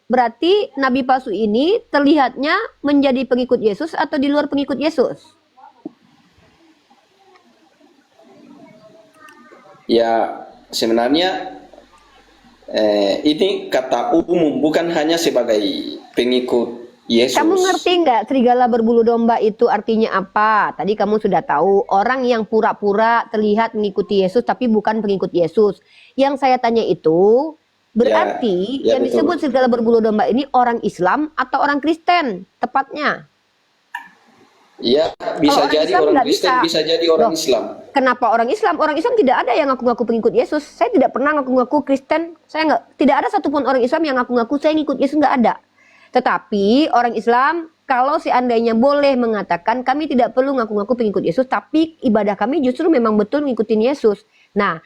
Berarti nabi palsu ini terlihatnya menjadi pengikut Yesus atau di luar pengikut Yesus? Ya, sebenarnya ini kata umum, bukan hanya sebagai pengikut Yesus. Kamu ngerti nggak serigala berbulu domba itu artinya apa? Tadi kamu sudah tahu, orang yang pura-pura terlihat mengikuti Yesus tapi bukan pengikut Yesus. Yang saya tanya itu, berarti Ya, yang betul. disebut serigala berbulu domba ini orang Islam atau orang Kristen, tepatnya? Ya, bisa Kalau orang jadi Islam orang nggak Kristen, bisa. bisa jadi orang Loh, Islam. kenapa orang Islam? Orang Islam tidak ada yang ngaku-ngaku pengikut Yesus. Saya tidak pernah ngaku-ngaku Kristen. Tidak ada satupun orang Islam yang ngaku-ngaku saya ngikut Yesus, nggak ada. Tetapi orang Islam kalau seandainya boleh mengatakan kami tidak perlu ngaku-ngaku pengikut Yesus, tapi ibadah kami justru memang betul ngikutin Yesus. Nah,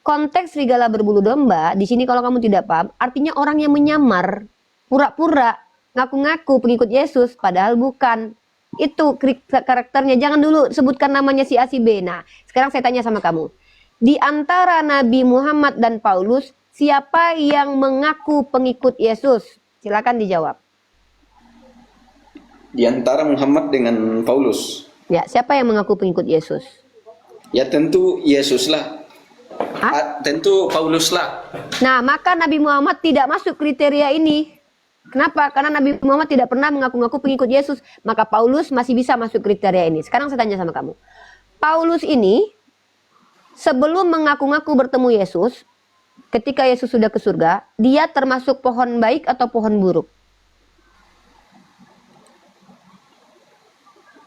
konteks serigala berbulu domba di sini kalau kamu tidak paham, artinya orang yang menyamar, pura-pura ngaku-ngaku pengikut Yesus padahal bukan. Itu karakternya. Jangan dulu sebutkan namanya si A si B. Nah, sekarang saya tanya sama kamu. Di antara Nabi Muhammad dan Paulus, siapa yang mengaku pengikut Yesus? Silakan dijawab. Di antara Muhammad dengan Paulus. Ya, siapa yang mengaku pengikut Yesus? Ya tentu Yesus lah. Hah? Tentu Paulus lah. Nah, maka Nabi Muhammad tidak masuk kriteria ini. Kenapa? Karena Nabi Muhammad tidak pernah mengaku-ngaku pengikut Yesus. Maka Paulus masih bisa masuk kriteria ini. Sekarang saya tanya sama kamu. Paulus ini sebelum mengaku-ngaku bertemu Yesus, ketika Yesus sudah ke surga, dia termasuk pohon baik atau pohon buruk?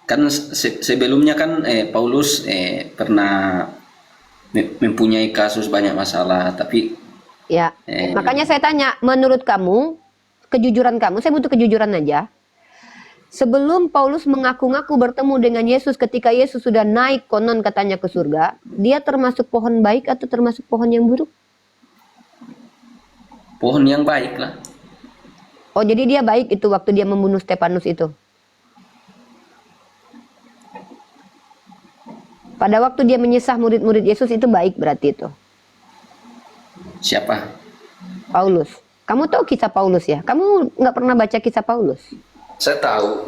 Kan sebelumnya kan Paulus pernah mempunyai kasus banyak masalah, tapi Ya, makanya saya tanya, menurut kamu, kejujuran kamu, saya butuh kejujuran aja. Sebelum Paulus mengaku-ngaku bertemu dengan Yesus ketika Yesus sudah naik konon katanya ke surga, dia termasuk pohon baik atau termasuk pohon yang buruk? pohon yang baik lah. Oh, jadi dia baik itu waktu dia membunuh Stefanus itu. Pada waktu dia menyesah murid-murid Yesus itu baik berarti itu. Siapa? Paulus. Kamu tahu kisah Paulus ya? Kamu nggak pernah baca kisah Paulus? Saya tahu.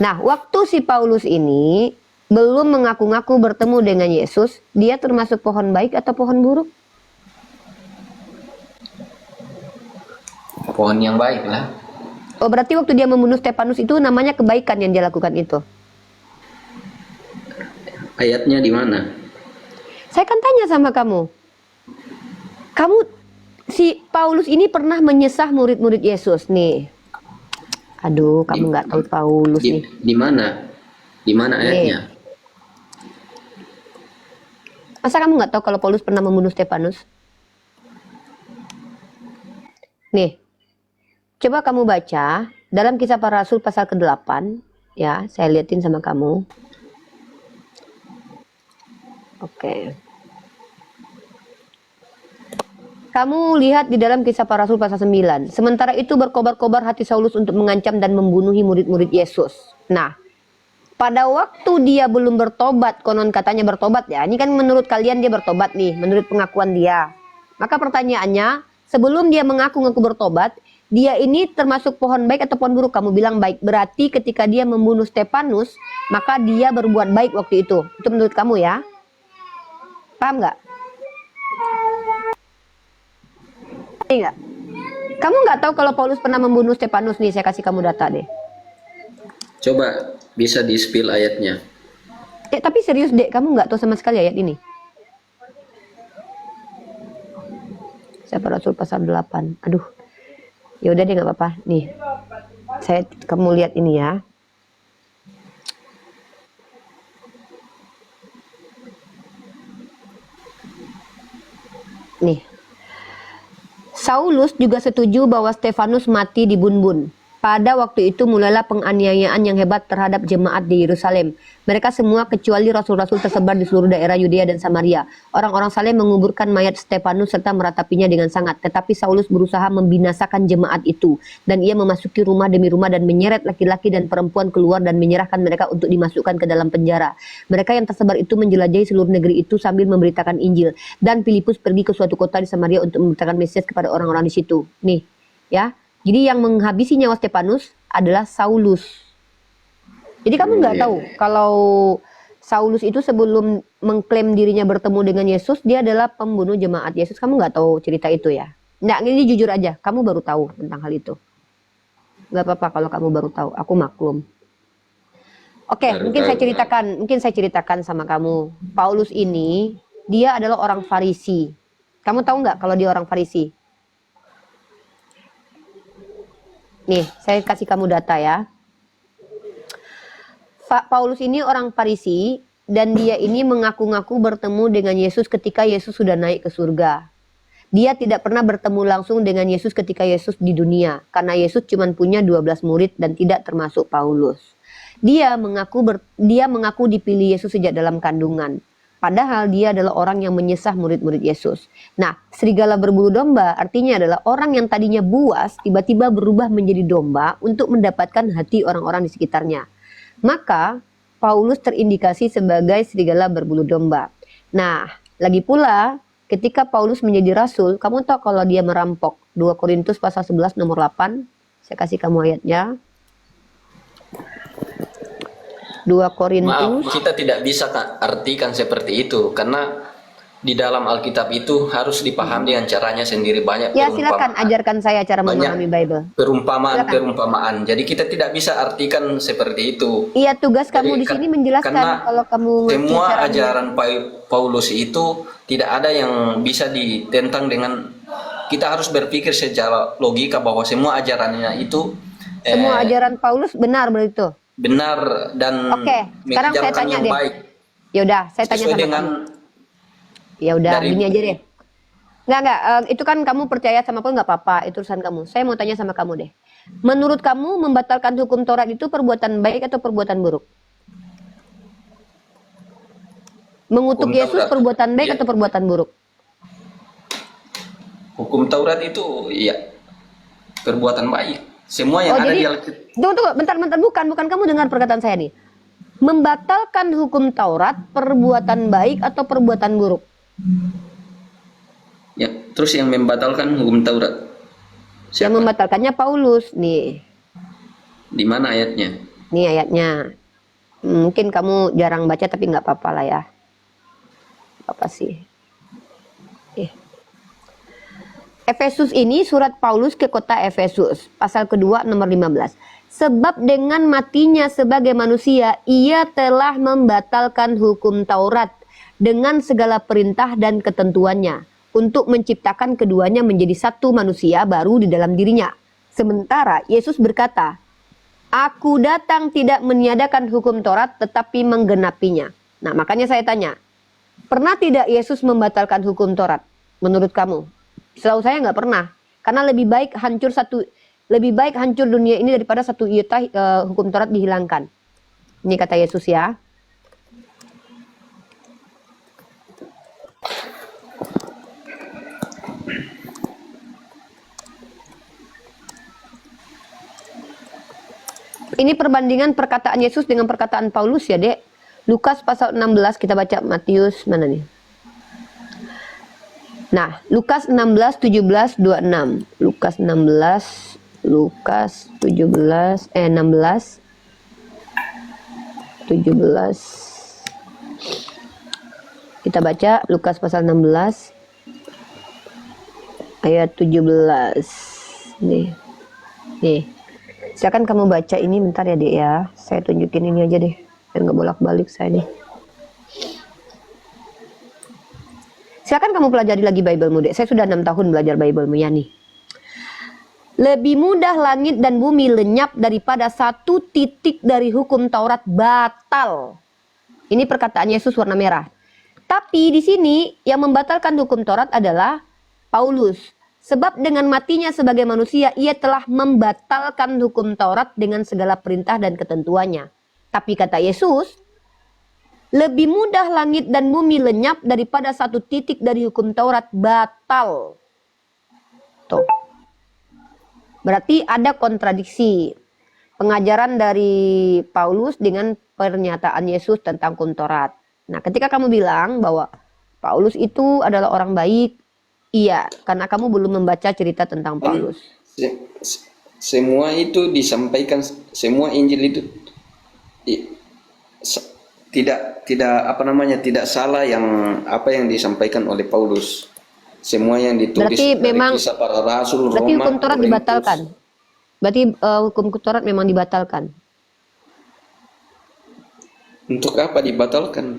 Nah, waktu si Paulus ini belum mengaku-ngaku bertemu dengan Yesus, dia termasuk pohon baik atau pohon buruk? Pohon yang baik lah. Oh, berarti waktu dia membunuh Stefanus itu namanya kebaikan yang dia lakukan itu. Ayatnya di mana? Saya kan tanya sama kamu. Si Paulus ini pernah menyesah murid-murid Yesus nih. Aduh, kamu nggak tahu Paulus nih. Di mana? Di mana ayatnya? Masa kamu nggak tahu kalau Paulus pernah membunuh Stefanus? Nih, coba kamu baca dalam Kisah Para Rasul pasal ke-8. Ya, saya liatin sama kamu. Oke. Kamu lihat di dalam Kisah Para Rasul pasal 9. Sementara itu berkobar-kobar hati Saulus untuk mengancam dan membunuhi murid-murid Yesus. Nah, pada waktu dia belum bertobat, konon katanya bertobat ya. Ini kan menurut kalian dia bertobat nih, menurut pengakuan dia. Maka pertanyaannya, sebelum dia mengaku-ngaku bertobat, dia ini termasuk pohon baik atau pohon buruk? Kamu bilang baik. Berarti ketika dia membunuh Stefanus, maka dia berbuat baik waktu itu. Itu menurut kamu ya? Paham nggak? Nggak? Kamu nggak tahu kalau Paulus pernah membunuh Stefanus nih? Saya kasih kamu data deh. Coba bisa di-spill ayatnya. Tapi serius dek, kamu nggak tahu sama sekali ayat ini? Saya Rasul pasal 8. Aduh, ya udah deh nggak apa-apa. Nih, kamu lihat ini ya. Nih, Saulus juga setuju bahwa Stefanus mati di Bun-Bun. Pada waktu itu mulailah penganiayaan yang hebat terhadap jemaat di Yerusalem. Mereka semua kecuali rasul-rasul tersebar di seluruh daerah Yudea dan Samaria. Orang-orang saleh menguburkan mayat Stefanus serta meratapinya dengan sangat. Tetapi Saulus berusaha membinasakan jemaat itu. Dan ia memasuki rumah demi rumah dan menyeret laki-laki dan perempuan keluar dan menyerahkan mereka untuk dimasukkan ke dalam penjara. Mereka yang tersebar itu menjelajahi seluruh negeri itu sambil memberitakan Injil. Dan Filipus pergi ke suatu kota di Samaria untuk memberitakan Mesias kepada orang-orang di situ. Nih, ya. Jadi yang menghabisi nyawa Stefanus adalah Saulus. Jadi kamu nggak tahu kalau Saulus itu sebelum mengklaim dirinya bertemu dengan Yesus, dia adalah pembunuh jemaat Yesus. Kamu nggak tahu cerita itu ya? Nggak, ini jujur aja, kamu baru tahu tentang hal itu. Nggak apa-apa kalau kamu baru tahu, aku maklum. Oke, mungkin saya ceritakan sama kamu. Paulus ini, dia adalah orang Farisi. Kamu tahu nggak kalau dia orang Farisi? Nih, saya kasih kamu data ya. Paulus ini orang Farisi dan dia ini mengaku-ngaku bertemu dengan Yesus ketika Yesus sudah naik ke surga. Dia tidak pernah bertemu langsung dengan Yesus ketika Yesus di dunia karena Yesus cuma punya 12 murid dan tidak termasuk Paulus. Dia mengaku dipilih Yesus sejak dalam kandungan. Padahal dia adalah orang yang menyesah murid-murid Yesus. Nah, serigala berbulu domba artinya adalah orang yang tadinya buas tiba-tiba berubah menjadi domba untuk mendapatkan hati orang-orang di sekitarnya. Maka Paulus terindikasi sebagai serigala berbulu domba. Nah, lagi pula ketika Paulus menjadi rasul, kamu tahu kalau dia merampok. 2 Korintus pasal 11 nomor 8. Saya kasih kamu ayatnya. 2 Korintus. Maaf, kita tidak bisa artikan seperti itu karena di dalam Alkitab itu harus dipahami dengan caranya sendiri, banyak ya silakan ajarkan saya cara memahami Bible. Perumpamaan. Jadi kita tidak bisa artikan seperti itu. Iya, tugas kamu di sini menjelaskan kalau kamu semua ajaran Paulus itu tidak ada yang bisa ditentang dengan, kita harus berpikir secara logika bahwa semua ajarannya itu semua ajaran Paulus benar begitu. Benar dan sekarang saya tanya yang deh. Baik. Ya udah, saya tanya sama kamu. Ya udah, gini aja deh. Enggak, itu kan kamu percaya sama aku nggak apa-apa, itu urusan kamu. Saya mau tanya sama kamu deh. Menurut kamu membatalkan hukum Taurat itu perbuatan baik atau perbuatan buruk? Mengutuk hukum Yesus Taurat, perbuatan baik atau perbuatan buruk? Hukum Taurat itu ya perbuatan baik. Semua yang ada di Alkitab. Tunggu, bentar, bukan kamu dengar perkataan saya nih. Membatalkan hukum Taurat perbuatan baik atau perbuatan buruk? Ya, terus yang membatalkan hukum Taurat siapa? Yang membatalkannya Paulus nih. Di mana ayatnya? Nih ayatnya. Mungkin kamu jarang baca tapi nggak apa-apa lah ya. Apa sih? Efesus ini surat Paulus ke kota Efesus, pasal kedua nomor 15. Sebab dengan matinya sebagai manusia, ia telah membatalkan hukum Taurat dengan segala perintah dan ketentuannya, untuk menciptakan keduanya menjadi satu manusia baru di dalam dirinya. Sementara Yesus berkata, Aku datang tidak meniadakan hukum Taurat, tetapi menggenapinya. Nah, makanya saya tanya, pernah tidak Yesus membatalkan hukum Taurat? Menurut kamu? Setahu saya nggak pernah. Karena lebih baik hancur dunia ini daripada satu iota hukum Taurat dihilangkan. Ini kata Yesus ya. Ini perbandingan perkataan Yesus dengan perkataan Paulus ya, Dek. Lukas pasal 16, kita baca Matius mana nih? Nah, Lukas 16, 17, 26. Lukas 16, 16, 17. Kita baca Lukas pasal 16 ayat 17. Nih. Silakan kamu baca ini bentar ya, Dek ya. Saya tunjukin ini aja deh. Biar nggak bolak-balik saya nih. Silakan kamu pelajari lagi Bible-mu, Dek. Saya sudah 6 tahun belajar Bible-mu ya nih. Lebih mudah langit dan bumi lenyap daripada satu titik dari hukum Taurat batal. Ini perkataan Yesus warna merah. Tapi di sini yang membatalkan hukum Taurat adalah Paulus. Sebab dengan matinya sebagai manusia, ia telah membatalkan hukum Taurat dengan segala perintah dan ketentuannya. Tapi kata Yesus, lebih mudah langit dan bumi lenyap daripada satu titik dari hukum Taurat batal. Tuh. Berarti ada kontradiksi pengajaran dari Paulus dengan pernyataan Yesus tentang hukum Taurat. Nah, ketika kamu bilang bahwa Paulus itu adalah orang baik, iya, karena kamu belum membaca cerita tentang Paulus. semua itu disampaikan, semua Injil itu i- tidak apa namanya, tidak salah yang apa yang disampaikan oleh Paulus. Semua yang ditulis Berarti dari memang kisah para rasul, berarti Roma, hukum Taurat Korintus. dibatalkan. Berarti hukum Taurat memang dibatalkan. Untuk apa dibatalkan?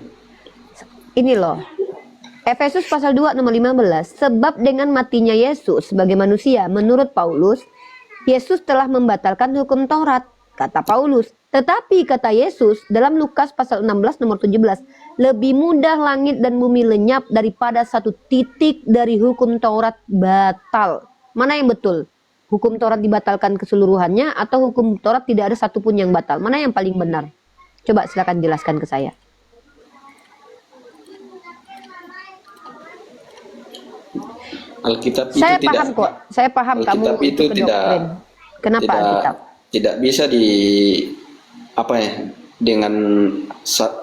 Ini loh. Efesus pasal 2 nomor 15. Sebab dengan matinya Yesus sebagai manusia, menurut Paulus, Yesus telah membatalkan hukum Taurat, kata Paulus. Tetapi kata Yesus dalam Lukas pasal 16 nomor 17, lebih mudah langit dan bumi lenyap daripada satu titik dari hukum Taurat batal. Mana yang betul? Hukum Taurat dibatalkan keseluruhannya atau hukum Taurat tidak ada satupun yang batal? Mana yang paling benar? Coba silakan jelaskan ke saya. Alkitab itu Saya tidak, paham kok. Saya paham kamu Alkitab itu ke tidak, doktrin. Kenapa tidak, Alkitab? tidak bisa di apa ya, dengan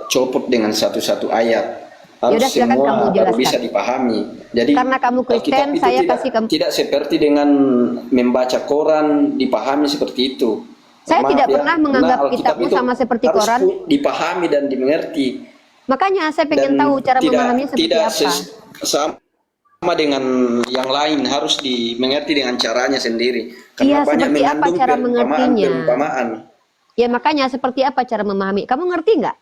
copot dengan satu-satu ayat. Harus Yaudah, silakan semua kamu baru jelaskan. bisa dipahami. Jadi Karena kamu Kristen, Alkitab itu saya tidak, kasih kamu. tidak seperti dengan membaca koran dipahami seperti itu. Saya Maaf tidak ya, pernah karena menganggap Alkitab kitabmu itu sama seperti harus koran. dipahami dan dimengerti. Makanya saya pengen Dan tahu cara tidak, memahaminya seperti tidak apa. sama dengan yang lain, harus dimengerti dengan caranya sendiri. Iya, Karena banyak seperti apa mengandung cara mengertinya? perumpamaan. Ya makanya seperti apa cara memahami? Kamu ngerti nggak?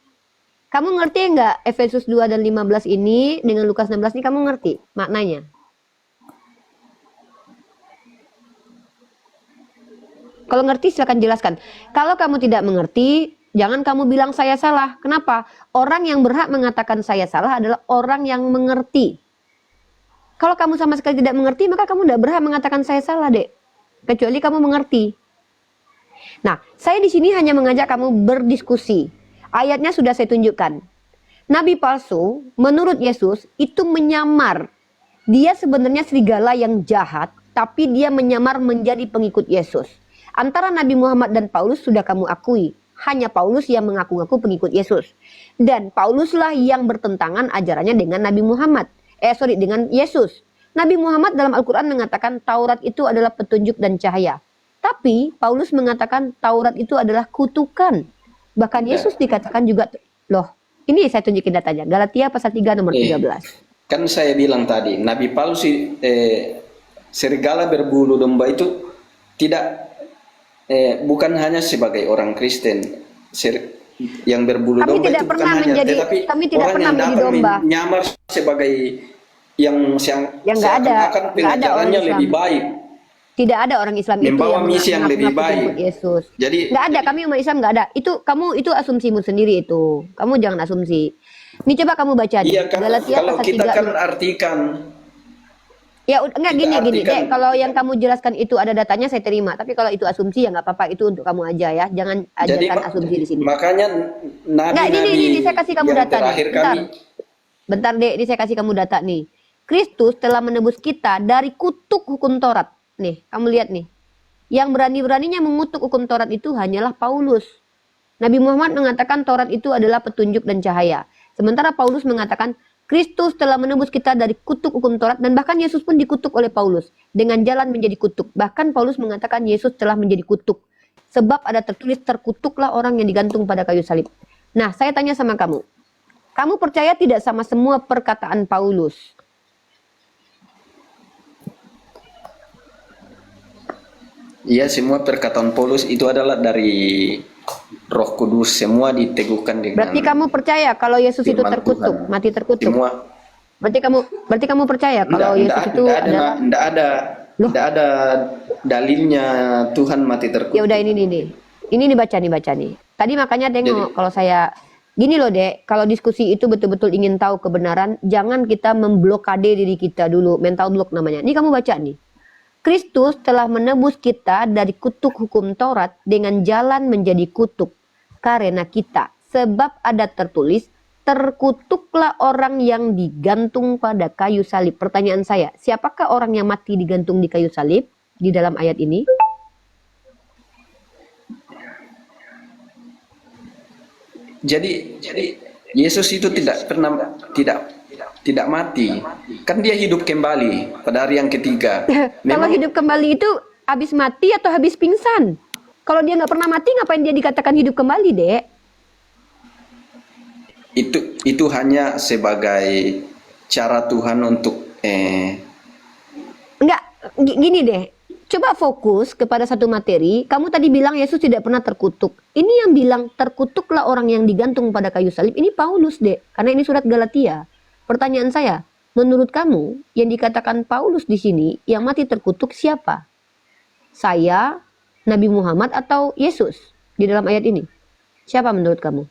Kamu ngerti nggak Efesus 2 dan 15 ini dengan Lukas 16 ini kamu ngerti maknanya? Kalau ngerti silakan jelaskan. Kalau kamu tidak mengerti, jangan kamu bilang saya salah. Kenapa? Orang yang berhak mengatakan saya salah adalah orang yang mengerti. Kalau kamu sama sekali tidak mengerti, maka kamu tidak berhak mengatakan saya salah, Dek. Kecuali kamu mengerti. Nah, saya di sini hanya mengajak kamu berdiskusi. Ayatnya sudah saya tunjukkan. Nabi palsu, menurut Yesus, itu menyamar. Dia sebenarnya serigala yang jahat, tapi dia menyamar menjadi pengikut Yesus. Antara Nabi Muhammad dan Paulus sudah kamu akui. Hanya Paulus yang mengaku-ngaku pengikut Yesus. Dan Pauluslah yang bertentangan ajarannya dengan Nabi Muhammad. Dengan Yesus. Nabi Muhammad dalam Al-Quran mengatakan Taurat itu adalah petunjuk dan cahaya. Tapi Paulus mengatakan Taurat itu adalah kutukan. Bahkan Yesus dikatakan juga, loh, ini saya tunjukin datanya. Galatia pasal 3 nomor 13. Kan saya bilang tadi, Nabi palsu, serigala berbulu domba itu tidak, bukan hanya sebagai orang Kristen yang berbulu Kami domba tidak itu bukan pernah hanya, menjadi, tetapi kami tidak orang pernah yang menjadi dapat domba. menyamar sebagai yang nggak ada, seakan-akan nggak ada orang pengajarannya Islam. lebih baik. Tidak ada orang Islam itu Membawa yang misi yang lebih mengaku-ngaku baik. pengikut Yesus. Jadi Nggak ada, kami umat Islam nggak ada. Itu asumsimu sendiri itu. Kamu jangan asumsi. Ini coba kamu baca nih. iya kan, Galatia kalau pasal kita 3. kan artikan, Ya enggak kita gini artikan, Dek, kalau yang kamu jelaskan itu ada datanya saya terima. Tapi kalau itu asumsi ya nggak apa-apa, itu untuk kamu aja ya. Jangan jadi ajarkan asumsi di sini. makanya Enggak, nabi-nabi ini saya kasih kamu yang data nih. terakhir kami, Bentar Dek, ini saya kasih kamu data nih. Kristus telah menebus kita dari kutuk hukum Taurat. Nih, kamu lihat nih. Yang berani-beraninya mengutuk hukum Taurat itu hanyalah Paulus. Nabi Muhammad mengatakan Taurat itu adalah petunjuk dan cahaya. Sementara Paulus mengatakan Kristus telah menebus kita dari kutuk hukum Taurat, dan bahkan Yesus pun dikutuk oleh Paulus dengan jalan menjadi kutuk. Bahkan Paulus mengatakan Yesus telah menjadi kutuk. Sebab ada tertulis terkutuklah orang yang digantung pada kayu salib. Nah, saya tanya sama kamu. Kamu percaya tidak sama semua perkataan Paulus? iya, semua perkataan Paulus itu adalah dari Roh Kudus, semua diteguhkan dengan Berarti kamu percaya kalau Yesus itu firman terkutuk, Tuhan. mati terkutuk? Semua Berarti kamu percaya kalau Yesus itu adalah Loh. Tidak ada dalilnya Tuhan mati terkutuk. Ya udah ini nih. Ini dibaca nih. Tadi makanya tengok kalau saya gini loh Dek, kalau diskusi itu betul-betul ingin tahu kebenaran, jangan kita memblokade diri kita dulu, mental block namanya. Ini kamu baca nih. Kristus telah menebus kita dari kutuk hukum Taurat dengan jalan menjadi kutuk karena kita. Sebab ada tertulis, terkutuklah orang yang digantung pada kayu salib. Pertanyaan saya, siapakah orang yang mati digantung di kayu salib di dalam ayat ini? Jadi Yesus itu tidak pernah tidak mati. Kan dia hidup kembali pada hari yang ketiga. Kalau hidup kembali itu habis mati atau habis pingsan? Kalau dia nggak pernah mati, ngapain dia dikatakan hidup kembali, Dek? Itu hanya sebagai cara Tuhan untuk Enggak, gini deh. Coba fokus kepada satu materi. Kamu tadi bilang Yesus tidak pernah terkutuk. Ini yang bilang terkutuklah orang yang digantung pada kayu salib. Ini Paulus, Dek. Karena ini surat Galatia. Pertanyaan saya, menurut kamu yang dikatakan Paulus di sini yang mati terkutuk siapa? Saya, Nabi Muhammad, atau Yesus di dalam ayat ini? Siapa menurut kamu?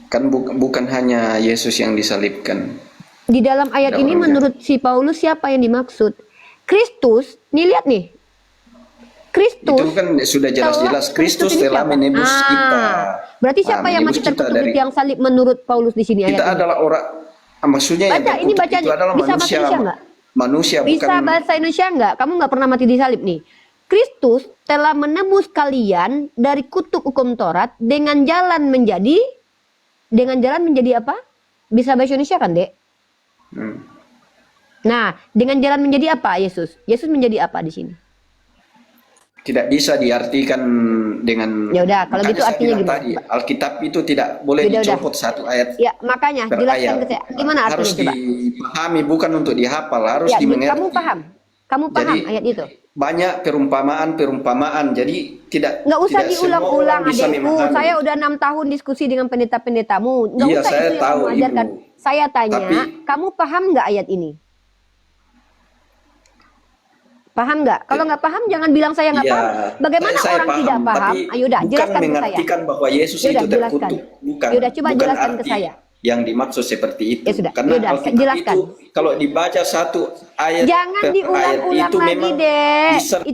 kan bukan hanya Yesus yang disalibkan. Di dalam ayat Ada ini orang menurut si Paulus siapa yang dimaksud? Kristus, nih lihat nih. Kristus. Itu kan sudah jelas-jelas Kristus ini telah siapa? menebus kita. Berarti siapa yang menebus mati kita terkutuk dari di tiang salib menurut Paulus di sini ayat kita ini? adalah orang, maksudnya yang Baca, ini terkutuk baca itu adalah bisa bahasa manusia. Indonesia nggak? Manusia Bisa bukan bahasa Indonesia nggak? Kamu nggak pernah mati di salib nih. Kristus telah menebus kalian dari kutuk hukum Taurat dengan jalan menjadi apa? Bisa bahasa Indonesia kan, Dek? Hmm. Nah, dengan jalan menjadi apa Yesus? Yesus menjadi apa di sini? Tidak bisa diartikan dengan. Ya udah, kalau makanya gitu saya artinya bilang gimana? tadi, Alkitab itu tidak boleh Udah. dicopot satu ayat Ya, makanya per jelaskan ayat. ke saya. Gimana artinya Harus coba? dipahami, bukan untuk dihafal, harus Ya, dimengerti. kamu paham. Kamu paham Jadi, ayat itu? banyak perumpamaan, jadi Nggak usah tidak semua diulang-ulang, orang bisa adekku. memahami. Saya udah 6 tahun diskusi dengan pendeta-pendetamu. Nggak Iya, usah saya itu yang tahu, kamu ajarkan. Ibu. Saya tanya, Tapi- kamu paham nggak ayat ini? Paham nggak? Kalau nggak paham, jangan bilang saya nggak Iya, paham. Bagaimana saya orang tidak paham? tapi Ayo udah, bukan jelaskan ke saya. mengartikan bahwa Yesus Yaudah, itu jelaskan. terkutuk, bukan. Yaudah, coba bukan jelaskan ke arti saya. yang dimaksud seperti itu. Ya sudah, Karena yaudah, Alkitab jelaskan. itu kalau dibaca satu ayat Jangan per ayat diulang-ulang itu lagi, memang Dek. diser-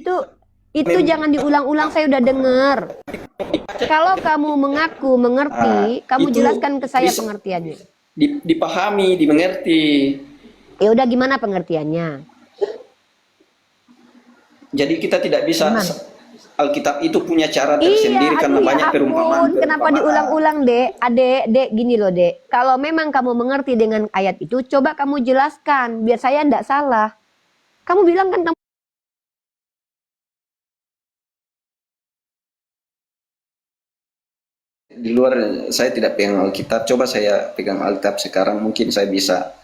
Itu jangan diulang-ulang, saya udah dengar. Kalau kamu mengaku mengerti, kamu itu jelaskan ke saya bisa- pengertiannya. dipahami, dimengerti. Ya udah, gimana pengertiannya? Jadi kita tidak bisa Gimana? Alkitab itu punya cara tersendiri karena aduh, banyak ya ampun, perumpamaan. kenapa diulang-ulang, Dek? Dek, gini loh, Dek. Kalau memang kamu mengerti dengan ayat itu, coba kamu jelaskan, biar saya ndak salah. Kamu bilang kan kamu Di luar saya tidak pegang Alkitab, coba saya pegang Alkitab sekarang, mungkin saya bisa.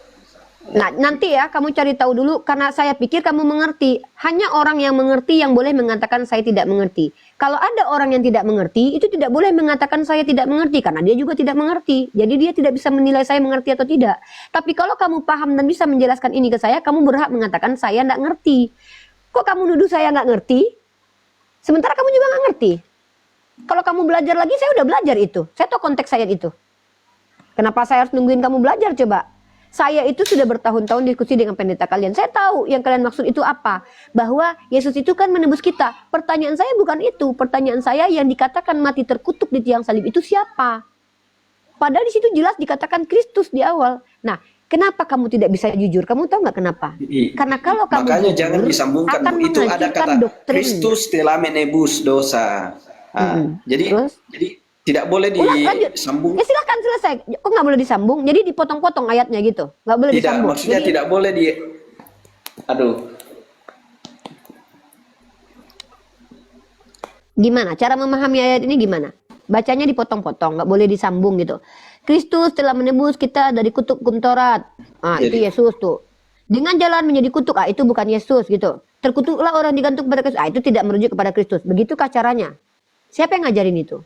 Nah, nanti ya kamu cari tahu dulu karena saya pikir kamu mengerti. Hanya orang yang mengerti yang boleh mengatakan saya tidak mengerti. Kalau ada orang yang tidak mengerti, itu tidak boleh mengatakan saya tidak mengerti karena dia juga tidak mengerti. Jadi dia tidak bisa menilai saya mengerti atau tidak. Tapi kalau kamu paham dan bisa menjelaskan ini ke saya, kamu berhak mengatakan saya tidak ngerti. Kok kamu nuduh saya nggak ngerti? Sementara kamu juga nggak ngerti. Kalau kamu belajar lagi, saya udah belajar itu. Saya tahu konteks ayat itu. Kenapa saya harus nungguin kamu belajar coba? Saya itu sudah bertahun-tahun diskusi dengan pendeta kalian. Saya tahu yang kalian maksud itu apa. Bahwa Yesus itu kan menebus kita. Pertanyaan saya bukan itu. Pertanyaan saya yang dikatakan mati terkutuk di tiang salib itu siapa? Padahal di situ jelas dikatakan Kristus di awal. Nah, kenapa kamu tidak bisa jujur? Kamu tahu nggak kenapa? Karena kalau kamu Makanya jujur, jangan disambungkan. akan Itu ada menghancurkan kata doktrin. Kristus telah menebus dosa. Jadi Terus? tidak boleh Lanjut. disambung. Ya silahkan selesai. Kok nggak boleh disambung? Jadi dipotong-potong ayatnya gitu. Nggak boleh Tidak, disambung. maksudnya Jadi, tidak boleh aduh. gimana? Cara memahami ayat ini gimana? Bacanya dipotong-potong, nggak boleh disambung gitu. Kristus telah menebus kita dari kutuk hukum Taurat. Itu Jadi- Yesus tuh. Dengan jalan menjadi kutuk, itu bukan Yesus gitu. Terkutuklah orang digantung kepada Kristus. Itu tidak merujuk kepada Kristus. Begitukah caranya? Siapa yang ngajarin itu?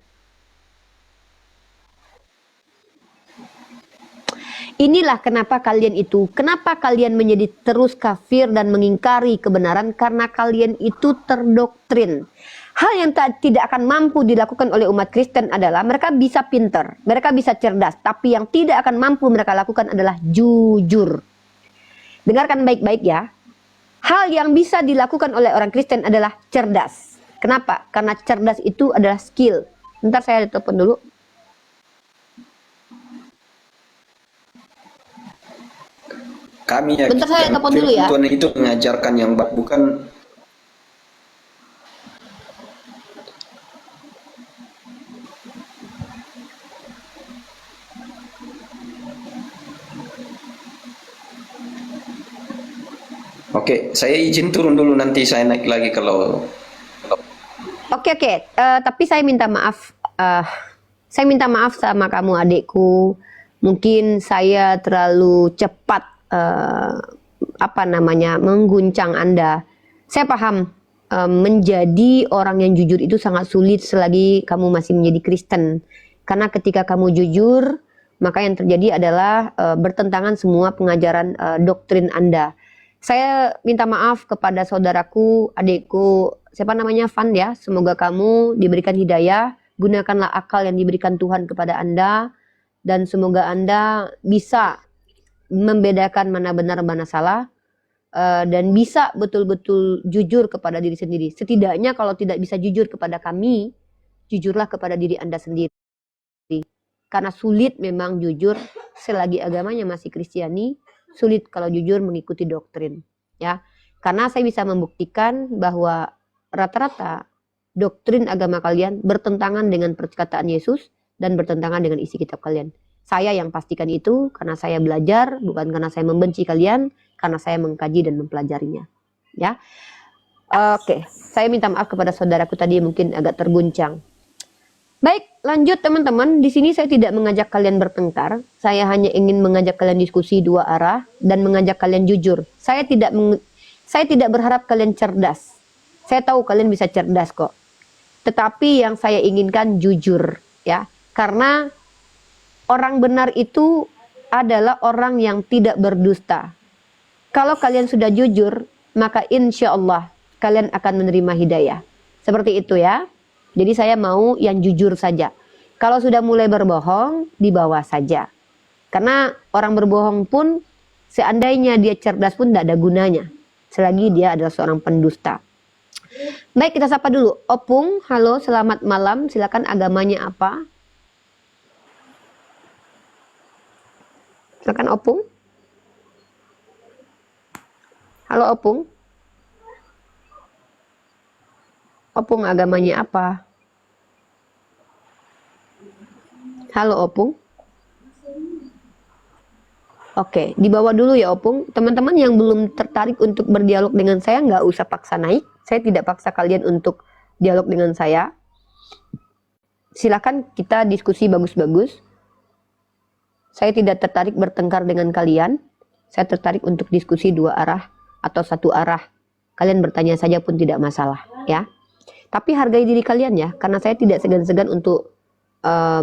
Inilah kenapa kalian menjadi terus kafir dan mengingkari kebenaran karena kalian itu terdoktrin. Hal yang tidak akan mampu dilakukan oleh umat Kristen adalah mereka bisa pinter, mereka bisa cerdas, tapi yang tidak akan mampu mereka lakukan adalah jujur. Dengarkan baik-baik ya. Hal yang bisa dilakukan oleh orang Kristen adalah cerdas. Kenapa? Karena cerdas itu adalah skill. Bentar saya telepon dulu. Kami ya. Bentar, saya telepon dulu ya. Tuhan itu mengajarkan yang bukan. Oke, saya izin turun dulu, nanti saya naik lagi kalau Oke, oke. Tapi saya minta maaf. Saya minta maaf sama kamu adikku. Mungkin saya terlalu cepat mengguncang Anda. Saya paham menjadi orang yang jujur itu sangat sulit selagi kamu masih menjadi Kristen. Karena ketika kamu jujur, maka yang terjadi adalah bertentangan semua pengajaran doktrin Anda. Saya minta maaf kepada saudaraku, adikku, siapa namanya, Van ya. Semoga kamu diberikan hidayah, gunakanlah akal yang diberikan Tuhan kepada Anda, dan semoga Anda bisa membedakan mana benar mana salah, dan bisa betul-betul jujur kepada diri sendiri. Setidaknya kalau tidak bisa jujur kepada kami, jujurlah kepada diri Anda sendiri. Karena sulit memang jujur selagi agamanya masih Kristiani, sulit kalau jujur mengikuti doktrin, ya. Karena saya bisa membuktikan bahwa rata-rata doktrin agama kalian bertentangan dengan perkataan Yesus dan bertentangan dengan isi kitab kalian. Saya yang pastikan itu karena saya belajar, bukan karena saya membenci kalian, karena saya mengkaji dan mempelajarinya, ya. Oke, saya minta maaf kepada saudaraku tadi mungkin agak terguncang. Baik, lanjut teman-teman. Di sini saya tidak mengajak kalian bertengkar. Saya hanya ingin mengajak kalian diskusi dua arah dan mengajak kalian jujur. Saya tidak berharap kalian cerdas. Saya tahu kalian bisa cerdas kok. Tetapi yang saya inginkan jujur, ya. Karena orang benar itu adalah orang yang tidak berdusta. Kalau kalian sudah jujur, maka insya Allah kalian akan menerima hidayah. Seperti itu ya. Jadi saya mau yang jujur saja. Kalau sudah mulai berbohong, dibawa saja. Karena orang berbohong pun, seandainya dia cerdas pun tidak ada gunanya. Selagi dia adalah seorang pendusta. Baik, kita sapa dulu. Opung, halo, selamat malam. Silakan, agamanya apa? Silakan Opung. Halo Opung. Opung, agamanya apa? Halo Opung. Oke, dibawa dulu ya Opung. Teman-teman yang belum tertarik untuk berdialog dengan saya, nggak usah paksa naik. Saya tidak paksa kalian untuk dialog dengan saya. Silakan kita diskusi bagus-bagus. Saya tidak tertarik bertengkar dengan kalian. Saya tertarik untuk diskusi dua arah atau satu arah. Kalian bertanya saja pun tidak masalah, ya. Tapi hargai diri kalian ya, karena saya tidak segan-segan untuk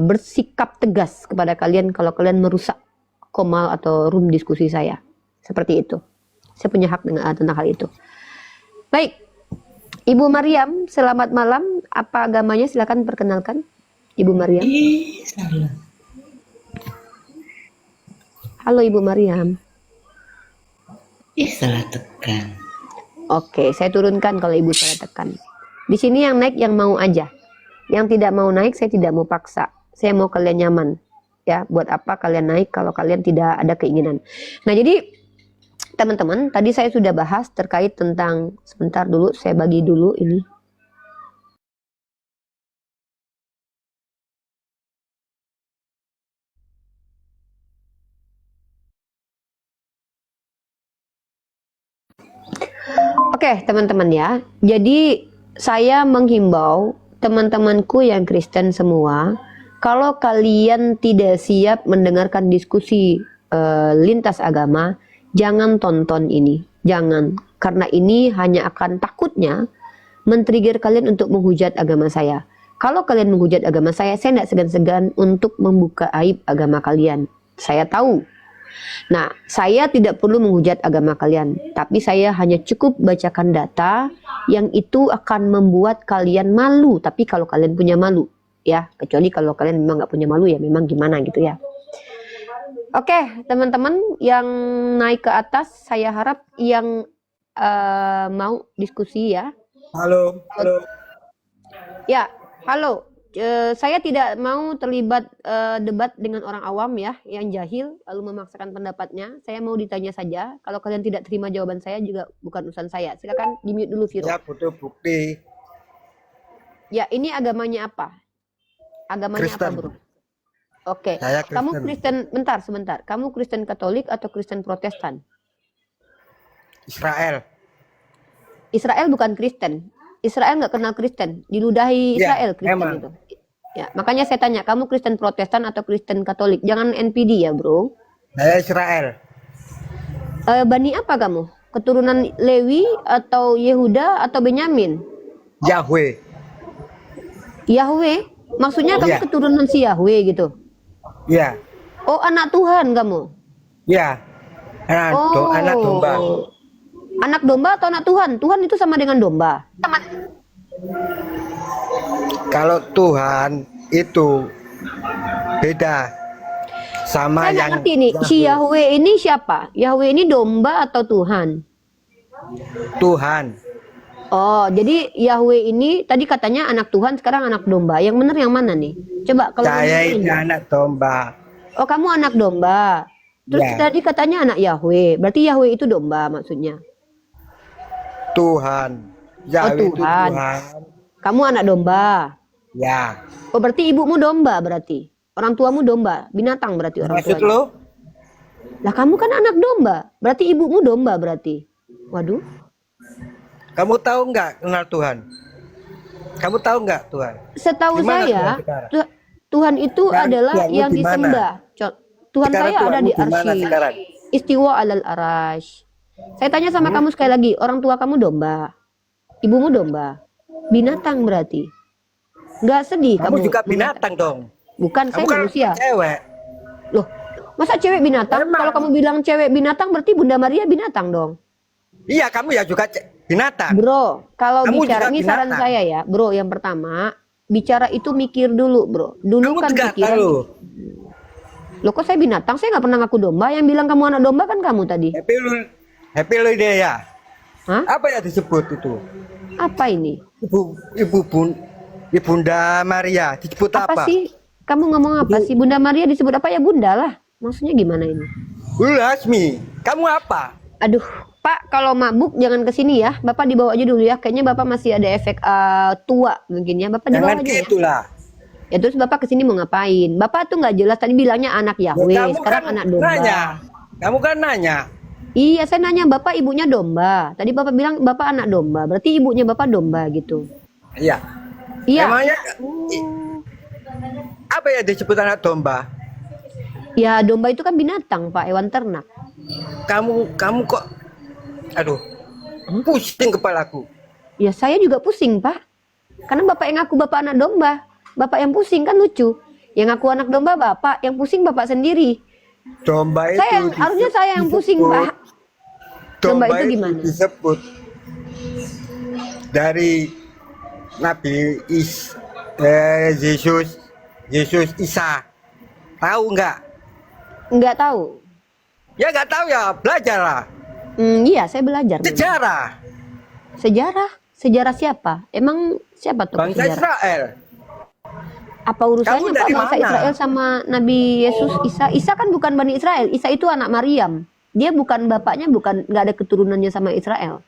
bersikap tegas kepada kalian kalau kalian merusak komal atau room diskusi saya. Seperti itu. Saya punya hak tentang hal itu. Baik, Ibu Mariam, selamat malam. Apa agamanya? Silakan perkenalkan, Ibu Mariam. Salah. Halo Ibu Mariam. Salah tekan. Oke, saya turunkan kalau Ibu salah tekan. Di sini yang naik yang mau aja. Yang tidak mau naik saya tidak mau paksa. Saya mau kalian nyaman. Ya, buat apa kalian naik kalau kalian tidak ada keinginan. Nah, jadi teman-teman, tadi saya sudah bahas terkait tentang, sebentar dulu saya bagi dulu ini. Oke, teman-teman ya. Jadi saya menghimbau teman-temanku yang Kristen semua, kalau kalian tidak siap mendengarkan diskusi lintas agama, jangan tonton ini. Jangan, karena ini hanya akan takutnya men-trigger kalian untuk menghujat agama saya. Kalau kalian menghujat agama saya tidak segan-segan untuk membuka aib agama kalian. Saya tahu. Nah, saya tidak perlu menghujat agama kalian, tapi saya hanya cukup bacakan data yang itu akan membuat kalian malu. Tapi kalau kalian punya malu, ya, kecuali kalau kalian memang nggak punya malu ya, memang gimana gitu ya. Oke, teman-teman yang naik ke atas, saya harap yang mau diskusi ya. Halo, halo. Ya, halo. Saya tidak mau terlibat debat dengan orang awam ya, yang jahil lalu memaksakan pendapatnya. Saya mau ditanya saja. Kalau kalian tidak terima jawaban saya juga bukan urusan saya. Silakan di-mute dulu Viro. Saya butuh bukti. Ya, ini agamanya apa? Agamanya Kristen. apa, Bro? Oke. Saya Kamu Kristen. Kristen, sebentar. Kamu Kristen Katolik atau Kristen Protestan? Israel. Israel bukan Kristen. Israel nggak kenal Kristen. Diludahi Iya, Israel Kristen emang. itu. Ya, makanya saya tanya, kamu Kristen Protestan atau Kristen Katolik? Jangan NPD ya, bro. Saya Israel. Bani apa kamu? Keturunan Lewi atau Yehuda atau Benyamin? Yahweh. Yahweh? Maksudnya kamu Iya. keturunan si Yahweh gitu? Iya. Oh, anak Tuhan kamu? Iya. Anak domba. Anak domba atau anak Tuhan? Tuhan itu sama dengan domba. Kalau Tuhan itu beda sama Saya nggak yang ngerti nih, si Yahweh ini siapa? Yahweh ini domba atau Tuhan? Tuhan. Oh, jadi Yahweh ini tadi katanya anak Tuhan, sekarang anak domba. Yang benar yang mana nih? Coba kalau Saya ngomongin. itu anak domba. Oh, kamu anak domba. Terus Ya. tadi katanya anak Yahweh. Berarti Yahweh itu domba maksudnya. Tuhan. Yahweh itu Tuhan. Tuhan. Kamu anak domba. Ya. Oh, berarti ibumu domba berarti. Orang tuamu domba, binatang berarti orang Maksud tuanya. lo? Lah kamu kan anak domba. Berarti ibumu domba berarti. Waduh. Kamu tahu nggak kenal Tuhan? Kamu tahu nggak Tuhan? Setahu Di mana saya, Tuhan sekarang? Tuhan itu Sekarang adalah Tuhanmu yang di mana? disembah. Tuhan Sekarang saya ada Tuhanmu di di mana arsy. sekarang? Istiwa alal arash. Saya tanya sama kamu sekali lagi, orang tua kamu domba. Ibumu domba. Binatang berarti. Nggak sedih Kamu kamu. juga binatang dong. Bukan, Kamu saya kan manusia. cewek. Loh, masa cewek binatang? Emang. Kalau kamu bilang cewek binatang berarti Bunda Maria binatang dong. Iya, kamu ya juga binatang. Bro, kalau Kamu bicara juga ini saran binatang. saya ya, bro. Yang pertama, bicara itu mikir dulu, bro. Dulu Kamu kan juga pikiran. tahu. Loh, kok saya binatang? Saya nggak pernah ngaku domba. Yang bilang kamu anak domba kan kamu tadi. Happy lu dia ya. Hah? Apa yang disebut itu? Apa ini? Ibunda Maria disebut Apa apa? sih? Kamu ngomong apa sih? Bunda Maria disebut apa ya? Bunda lah. Maksudnya gimana ini? Lasmi, kamu apa? Aduh, Pak, kalau mabuk jangan ke sini ya. Bapak dibawa aja dulu ya. Kayaknya Bapak masih ada efek tua mungkin ya. Bapak dibawa Jangan aja ya. gitulah. Ya terus Bapak kesini mau ngapain? Bapak tuh nggak jelas tadi bilangnya anak Yahweh, Kamu sekarang kan anak domba. nanya. Kamu kan nanya. Iya, saya nanya Bapak ibunya domba. Tadi Bapak bilang Bapak anak domba. Berarti ibunya Bapak domba gitu. Iya. Iya. Emangnya apa yang disebut anak domba? Ya domba itu kan binatang, Pak, hewan ternak. Kamu kok aduh. Pusing kepalaku. Ya saya juga pusing, Pak. Karena Bapak yang ngaku Bapak anak domba. Bapak yang pusing kan lucu. Yang ngaku anak domba Bapak, yang pusing Bapak sendiri. Domba itu Harusnya saya yang pusing, disebut- Pak. Domba itu gimana? disebut dari Nabi Yesus Isa. Tahu nggak? Nggak tahu. Ya nggak tahu ya, belajarlah. Iya, saya belajar. memang. Sejarah Sejarah? Sejarah siapa? Emang siapa tuh bangsa sejarah? Israel. Apa urusannya Kamu Pak dari bangsa mana? Israel sama Nabi Yesus Isa? Isa kan bukan Bani Israel. Isa itu anak Maryam. Dia bukan bapaknya, nggak ada keturunannya sama Israel.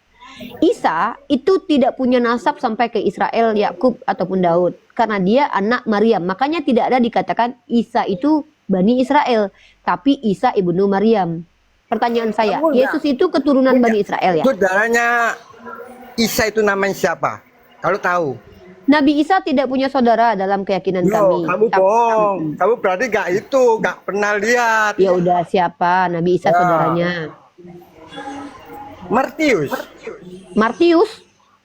Isa itu tidak punya nasab sampai ke Israel, Yakub ataupun Daud karena dia anak Maryam. Makanya tidak ada dikatakan Isa itu Bani Israel, tapi Isa ibnu Maryam. Pertanyaan saya, Kamu nggak Yesus itu keturunan Bani Israel ya? Saudaranya Isa itu namanya siapa? Kalau tahu. Nabi Isa tidak punya saudara dalam keyakinan kami. Kamu bohong. Kamu berarti nggak pernah lihat. Ya udah siapa Nabi Isa Ya. saudaranya? Martius. Martius?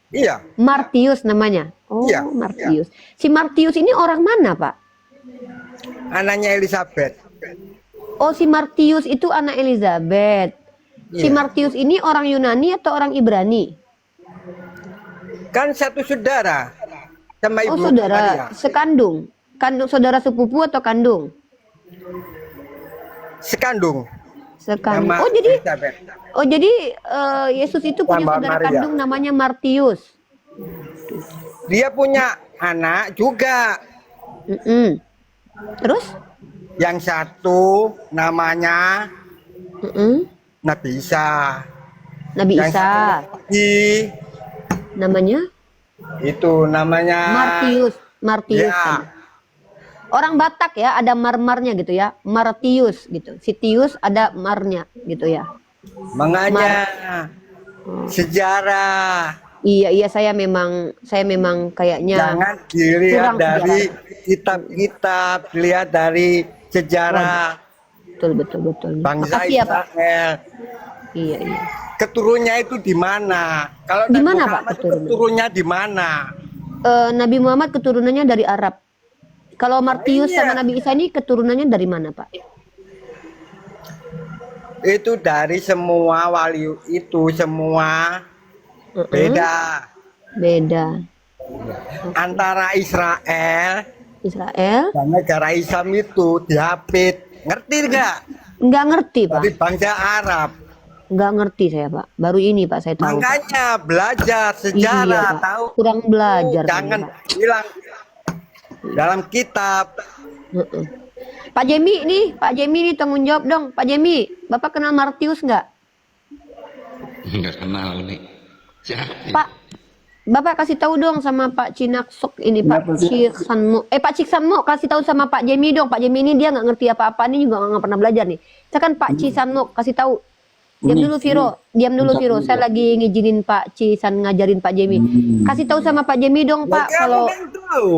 Iya. Martius namanya. Oh, Iya, Martius. Si Martius ini orang mana, Pak? Anaknya Elizabeth. Oh, si Martius itu anak Elizabeth. Si Iya. Martius ini orang Yunani atau orang Ibrani? Kan satu saudara sama Oh, ibu saudara Maria. sekandung. Kandung saudara sepupu atau kandung? Sekandung. Sekandung. Sama Elizabeth. Oh, jadi Yesus itu punya Sama saudara Maria. kandung namanya Martius. Dia punya anak juga. Mm-mm. Terus? Yang satu namanya Mm-mm. Nabi Isa. Nabi Yang Isa. satu lagi Namanya itu namanya Martius. Martius. Ya. tadi. Orang Batak ya, ada marmarnya gitu ya. Martius gitu. Si Tius ada marnya gitu ya. Makanya sejarah. Iya, iya, saya memang kayaknya Jangan dilihat kurang dari sejarah. kitab-kitab, lihat dari sejarah Betul, betul, betul. bangsa Makasih ya, Pak. Israel. Iya, iya. Keturunnya itu di mana? Kalau Di Nabi mana, Pak, Muhammad itu keturunnya? keturunnya di mana? Nabi Muhammad keturunannya dari Arab. Kalau Martius Iya. sama Nabi Isa ini keturunannya dari mana, Pak? Itu dari semua wali itu semua beda Beda. antara Israel Israel? dan negara Islam itu dihapit. Ngerti nggak? Nggak ngerti, Pak. Dari bangsa Arab. Nggak ngerti saya, Pak. Baru ini, Pak, saya tahu. Pak. Makanya belajar sejarah, Iya, Pak. tahu. Kurang belajar. Jangan Pak. bilang dalam kitab. Heeh. Pak Jemi nih, Pak Jemi nih tanggung jawab dong. Pak Jemi, Bapak kenal Martius nggak? Nggak kenal nih. Siapa? Pak, Bapak kasih tahu dong sama Pak Cinaksok ini, Pak Ciksanmo. Pak Ciksanmo kasih tahu sama Pak Jemi dong. Pak Jemi ini dia nggak ngerti apa-apa nih, juga nggak pernah belajar nih. Misalkan Pak Cisanmo kasih tahu. Diam dulu Viro, diam dulu Viro. Saya lagi ngizinin Pak Cisan ngajarin Pak Jemi. Kasih tahu sama Pak Jemi dong, Pak. Ya, Kalau kamu kan tahu.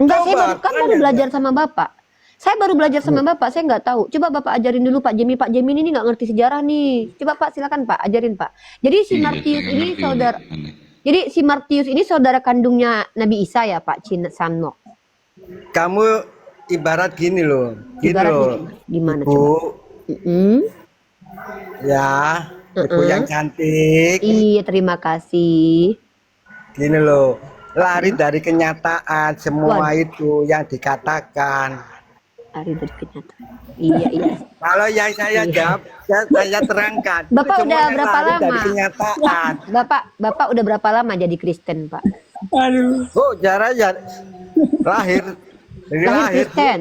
enggak, saya Coba, baru kan baru tanya. belajar sama Bapak. Saya baru belajar sama Bapak, saya nggak tahu. Coba Bapak ajarin dulu Pak Jemi. Pak Jemi ini nggak ngerti sejarah nih. Coba Pak, silakan Pak, ajarin Pak. Jadi si Iya, Martius saya ini ngerti saudara, ini. jadi si Martius ini saudara kandungnya Nabi Isa ya Pak Sanmo. Kamu ibarat gini loh. Gini Ibaratnya loh. gimana Ibu, coba? Mm-mm. ya, ibu yang cantik. Iya, terima kasih. Gini loh. Lari dari kenyataan semua Waduh. itu yang dikatakan. Hari dari kenyataan. Iya, iya. Kalau yang saya jawab, saya terangkan. Bapak Itu udah semuanya berapa lari dari lama? kenyataan. Bapak udah berapa lama jadi Kristen, Pak? Oh, jarang ya lahir dari Lahir lahir. Kristen.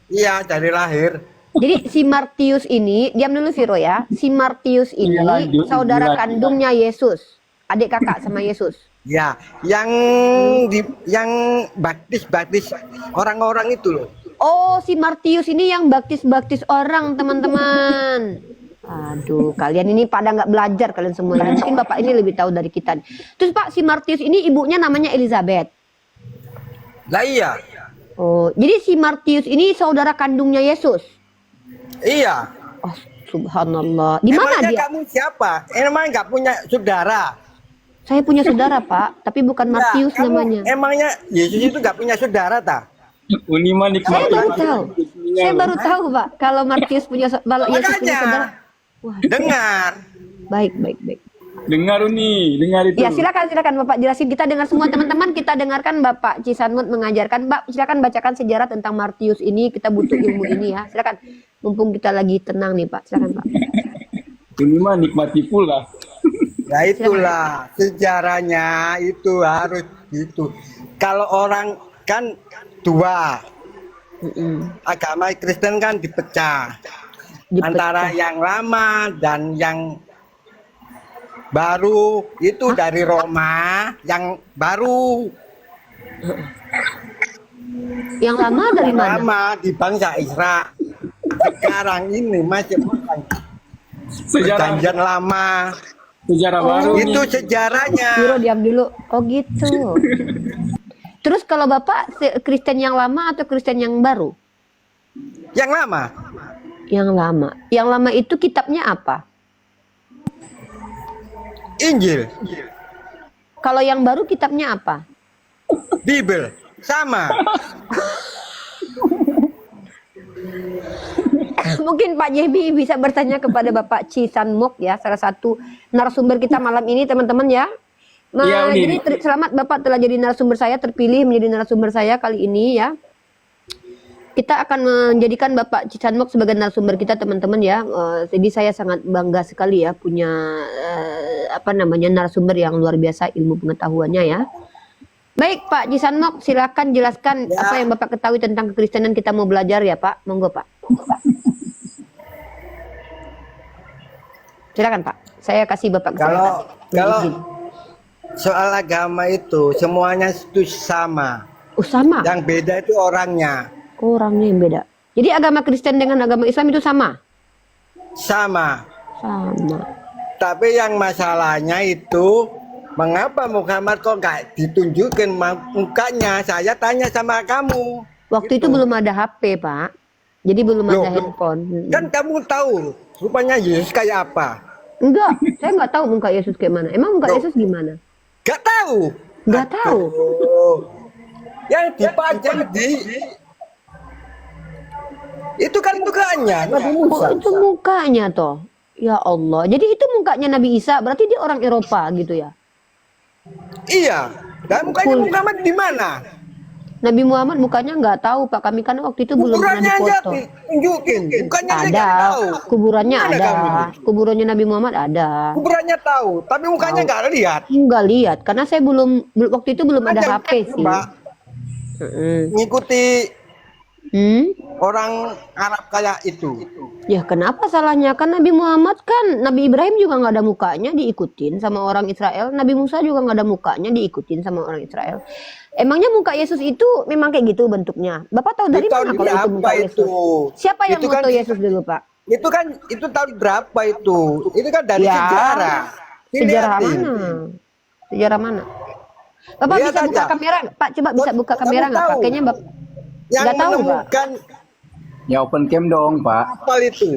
Iya, dari lahir. Jadi si Martius ini, diam dulu Viro ya. Si Martius ini saudara kandungnya Yesus, adik kakak sama Yesus. Ya, yang baptis orang-orang itu loh. Oh, si Martius ini yang baptis-baptis orang, teman-teman. Aduh, kalian ini pada nggak belajar kalian semua ini. Mungkin Bapak ini lebih tahu dari kita. Terus Pak, si Martius ini ibunya namanya Elizabeth. Lah iya. Oh, jadi si Martius ini saudara kandungnya Yesus. Iya. Oh, subhanallah. Di mana Emangnya dia? kamu siapa? Emang nggak punya saudara? Saya punya saudara, Pak, tapi bukan Martius Kamu namanya. Emangnya Yesus itu nggak punya saudara tak? Unima Saya nikmati. baru tahu. Saya baru tahu, Pak, kalau Martius punya kalau Yesus punya Makanya. saudara. Wah, Dengar. baik, baik, baik. Dengar Uni, dengar itu. Ya, silakan Bapak jelasin. Kita dengar semua teman-teman, kita dengarkan Bapak Cisanmut mengajarkan. Mbak, silakan bacakan sejarah tentang Martius ini. Kita butuh ilmu ini ya. Silakan. Mumpung kita lagi tenang nih, Pak. Silakan, Pak. Unima nikmati pula. Ya itulah sejarahnya itu harus gitu. Kalau orang kan dua, agama Kristen kan dipecah. Antara yang lama dan yang baru itu dari Roma, yang baru Yang lama dari mana? lama di bangsa Israel. Sekarang ini masih Sejarah perjanjian lama. sejarah baru nih. Itu sejarahnya. Viro diam dulu. Oh gitu. Terus kalau Bapak Kristen yang lama atau Kristen yang baru? Yang lama. Yang lama. Yang lama itu kitabnya apa? Injil, Kalau yang baru kitabnya apa? Bible, sama. Mungkin Pak Jebi bisa bertanya kepada Bapak Cisanmok ya, salah satu narasumber kita malam ini teman-teman ya. Iya, Uni. Jadi selamat Bapak telah jadi narasumber saya, terpilih menjadi narasumber saya kali ini ya. Kita akan menjadikan Bapak Cisanmok sebagai narasumber kita teman-teman ya. Jadi saya sangat bangga sekali ya punya narasumber yang luar biasa ilmu pengetahuannya ya. Baik Pak Cisanmok, silakan jelaskan apa yang Bapak ketahui tentang kekristenan, kita mau belajar ya Pak. Monggo Pak. Silakan Pak. Saya kasih Bapak kesempatan. Kalau soal agama itu semuanya itu sama. Oh sama. Yang beda itu orangnya. Orangnya yang beda. Jadi agama Kristen dengan agama Islam itu sama? Sama. Sama. Tapi yang masalahnya itu, mengapa Muhammad kok nggak ditunjukin mukanya? Saya tanya sama kamu. Waktu itu belum ada HP, Pak. Jadi belum Loh, ada handphone. Kan kamu tahu rupanya Yesus kayak apa? Enggak, saya nggak tahu muka Yesus kayak mana. Emang muka Loh. Yesus gimana? Gak tahu. Nggak tahu. Aduh. Yang dipajang itu kan mukanya Nabi Oh, Musa. itu mukanya toh. Ya Allah. Jadi itu mukanya Nabi Isa, berarti dia orang Eropa gitu ya. Iya. Dan mukanya Muhammad di mana? Nabi Muhammad mukanya nggak tahu, Pak. Kami kan waktu itu belum pernah Ukurannya aja dipoto. tunjukin. Mukanya aja Ada, nggak tahu. kuburannya Mana ada. kamu? Kuburannya Nabi Muhammad ada. Ukurannya tahu, tapi mukanya nggak lihat. Nggak lihat, karena saya waktu itu belum ada Aja, HP sih. Mbak, ngikuti orang Arab kayak itu. Ya kenapa salahnya? Kan Nabi Muhammad kan, Nabi Ibrahim juga nggak ada mukanya diikutin sama orang Israel. Nabi Musa juga nggak ada mukanya diikutin sama orang Israel. Emangnya muka Yesus itu memang kayak gitu bentuknya? Bapak tahu dari Itu tahun mana kalau itu muka berapa Yesus? itu? Siapa yang Itu kan- foto Yesus dulu, Pak? Itu tahun berapa itu? Itu kan dari Ya, sejarah. Sejarah Dilihatin. mana? Sejarah mana? Bapak Lihat bisa buka aja. kamera nggak? Pak, coba bisa buka Kamu kamera nggak, Pak? tahu. Kayaknya Yang nggak tahu, Pak. menemukan Ya open cam dong, Pak. kapal itu.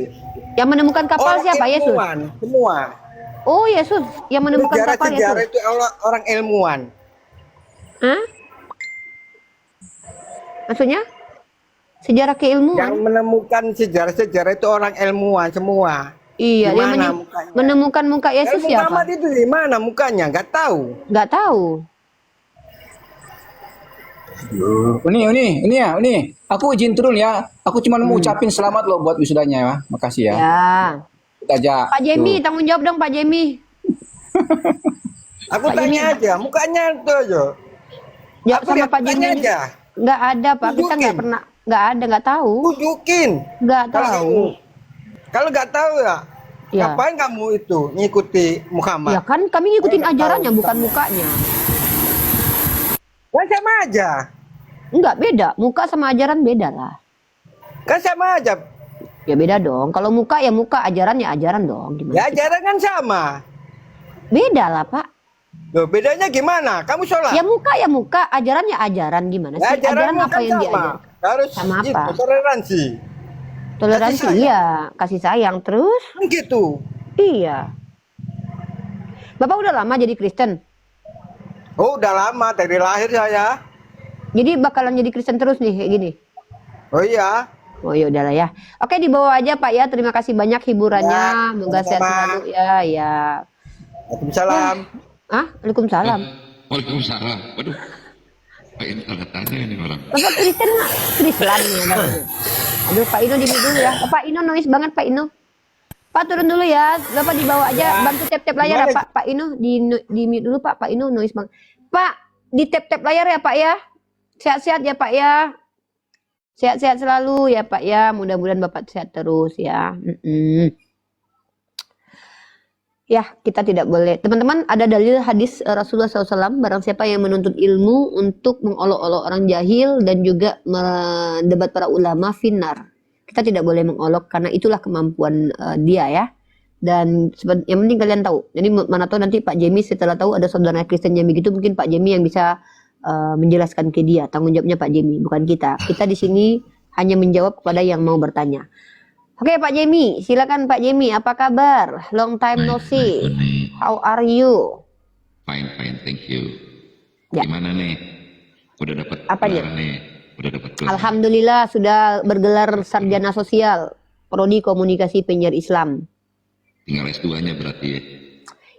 Yang menemukan kapal Orang siapa? Yesus? ilmuwan, semua. Oh, Yesus. Yang menemukan kapal Sejarah Yesus. itu orang ilmuwan. Hah? Maksudnya? Sejarah Yang keilmuan? menemukan sejarah-sejarah itu orang ilmuwan semua. Iya, Di yang mana mukanya? menemukan muka Yesus Ilmu siapa? Muhammad itu di mana mukanya? Nggak tahu. Nggak tahu. Uni. Aku izin turun ya. Aku cuma mau ucapin selamat loh buat wisudanya ya. Makasih ya. Ya. Kita aja. Pak Jemi, tanggung jawab dong Pak Jemi. Aku Pak tanya Jimmy. aja, mukanya itu aja. Jawab Aku sama lihat Pak Jemi mukanya aja. Nggak ada, Pak. Kita nggak Tunjukin. pernah. Nggak ada, nggak tahu. Tunjukin. Nggak Kalau tahu. kamu- Kalau nggak tahu ya, Ya. ngapain kamu itu ngikuti Muhammad? Ya kan kami ngikutin Nggak ajarannya, tahu. bukan mukanya. Kan sama aja. Enggak, beda. Muka sama ajaran beda lah. Kan sama aja. Ya beda dong. Kalau muka ya muka, ajaran ya ajaran dong. Gimana? Ya ajaran kan sama. Beda lah, Pak. Loh, bedanya gimana? Kamu sholat. Ya muka, ajaran ya ajaran. Gimana sih? Ya, ajaran apa kan yang sama. diajar? Harus Sama itu, apa? toleransi. Toleransi, Kasih sayang. iya. Kasih sayang. Terus? Kan gitu. Iya. Bapak udah lama jadi Kristen? Oh, udah lama dari lahir saya. Jadi bakalan jadi Kristen terus nih, kayak gini? Oh iya. Oh ya udahlah ya. Oke, dibawa aja Pak ya. Terima kasih banyak hiburannya. Ya, Semoga sehat sama-sama. selalu ya. Ya. Waalaikumsalam. Ah, Waalaikumsalam. Waalaikumsalam. Waduh. Pak ini salah tanya ini orang. Bapak Kristen nggak? Kristen ya. Aduh, Pak Ino di mute dulu ya. Oh, Pak Ino noise banget Pak Ino. Pak turun dulu ya. Bapak dibawa aja. Bantu tap-tap layar ya Pak. Pak Ino di mute dulu Pak. Pak Ino noise banget. Pak, di tap-tap layar ya Pak ya. Sehat-sehat ya Pak ya. Sehat-sehat selalu ya Pak ya. Mudah-mudahan Bapak sehat terus ya. Ya, kita tidak boleh. Teman-teman, ada dalil hadis Rasulullah SAW. Barang siapa yang menuntut ilmu untuk mengolok-olok orang jahil dan juga mendebat para ulama, finnar. Kita tidak boleh mengolok karena itulah kemampuan dia ya. Dan yang penting kalian tahu. Jadi mana tahu nanti Pak Jemi setelah tahu ada saudara Kristen yang begitu, mungkin Pak Jemi yang bisa menjelaskan ke dia. Tanggung jawabnya Pak Jemi, bukan kita. Kita di sini hanya menjawab kepada yang mau bertanya. Oke Pak Jemi, silakan Pak Jemi. Apa kabar? Long time no see. Uni. How are you? Fine, thank you. Ya. Gimana nih? Udah dapat Apanya? gelar nih? Udah dapat gelar. Alhamdulillah sudah bergelar sarjana sosial, prodi komunikasi penyiar Islam. Tinggal S2-nya berarti ya.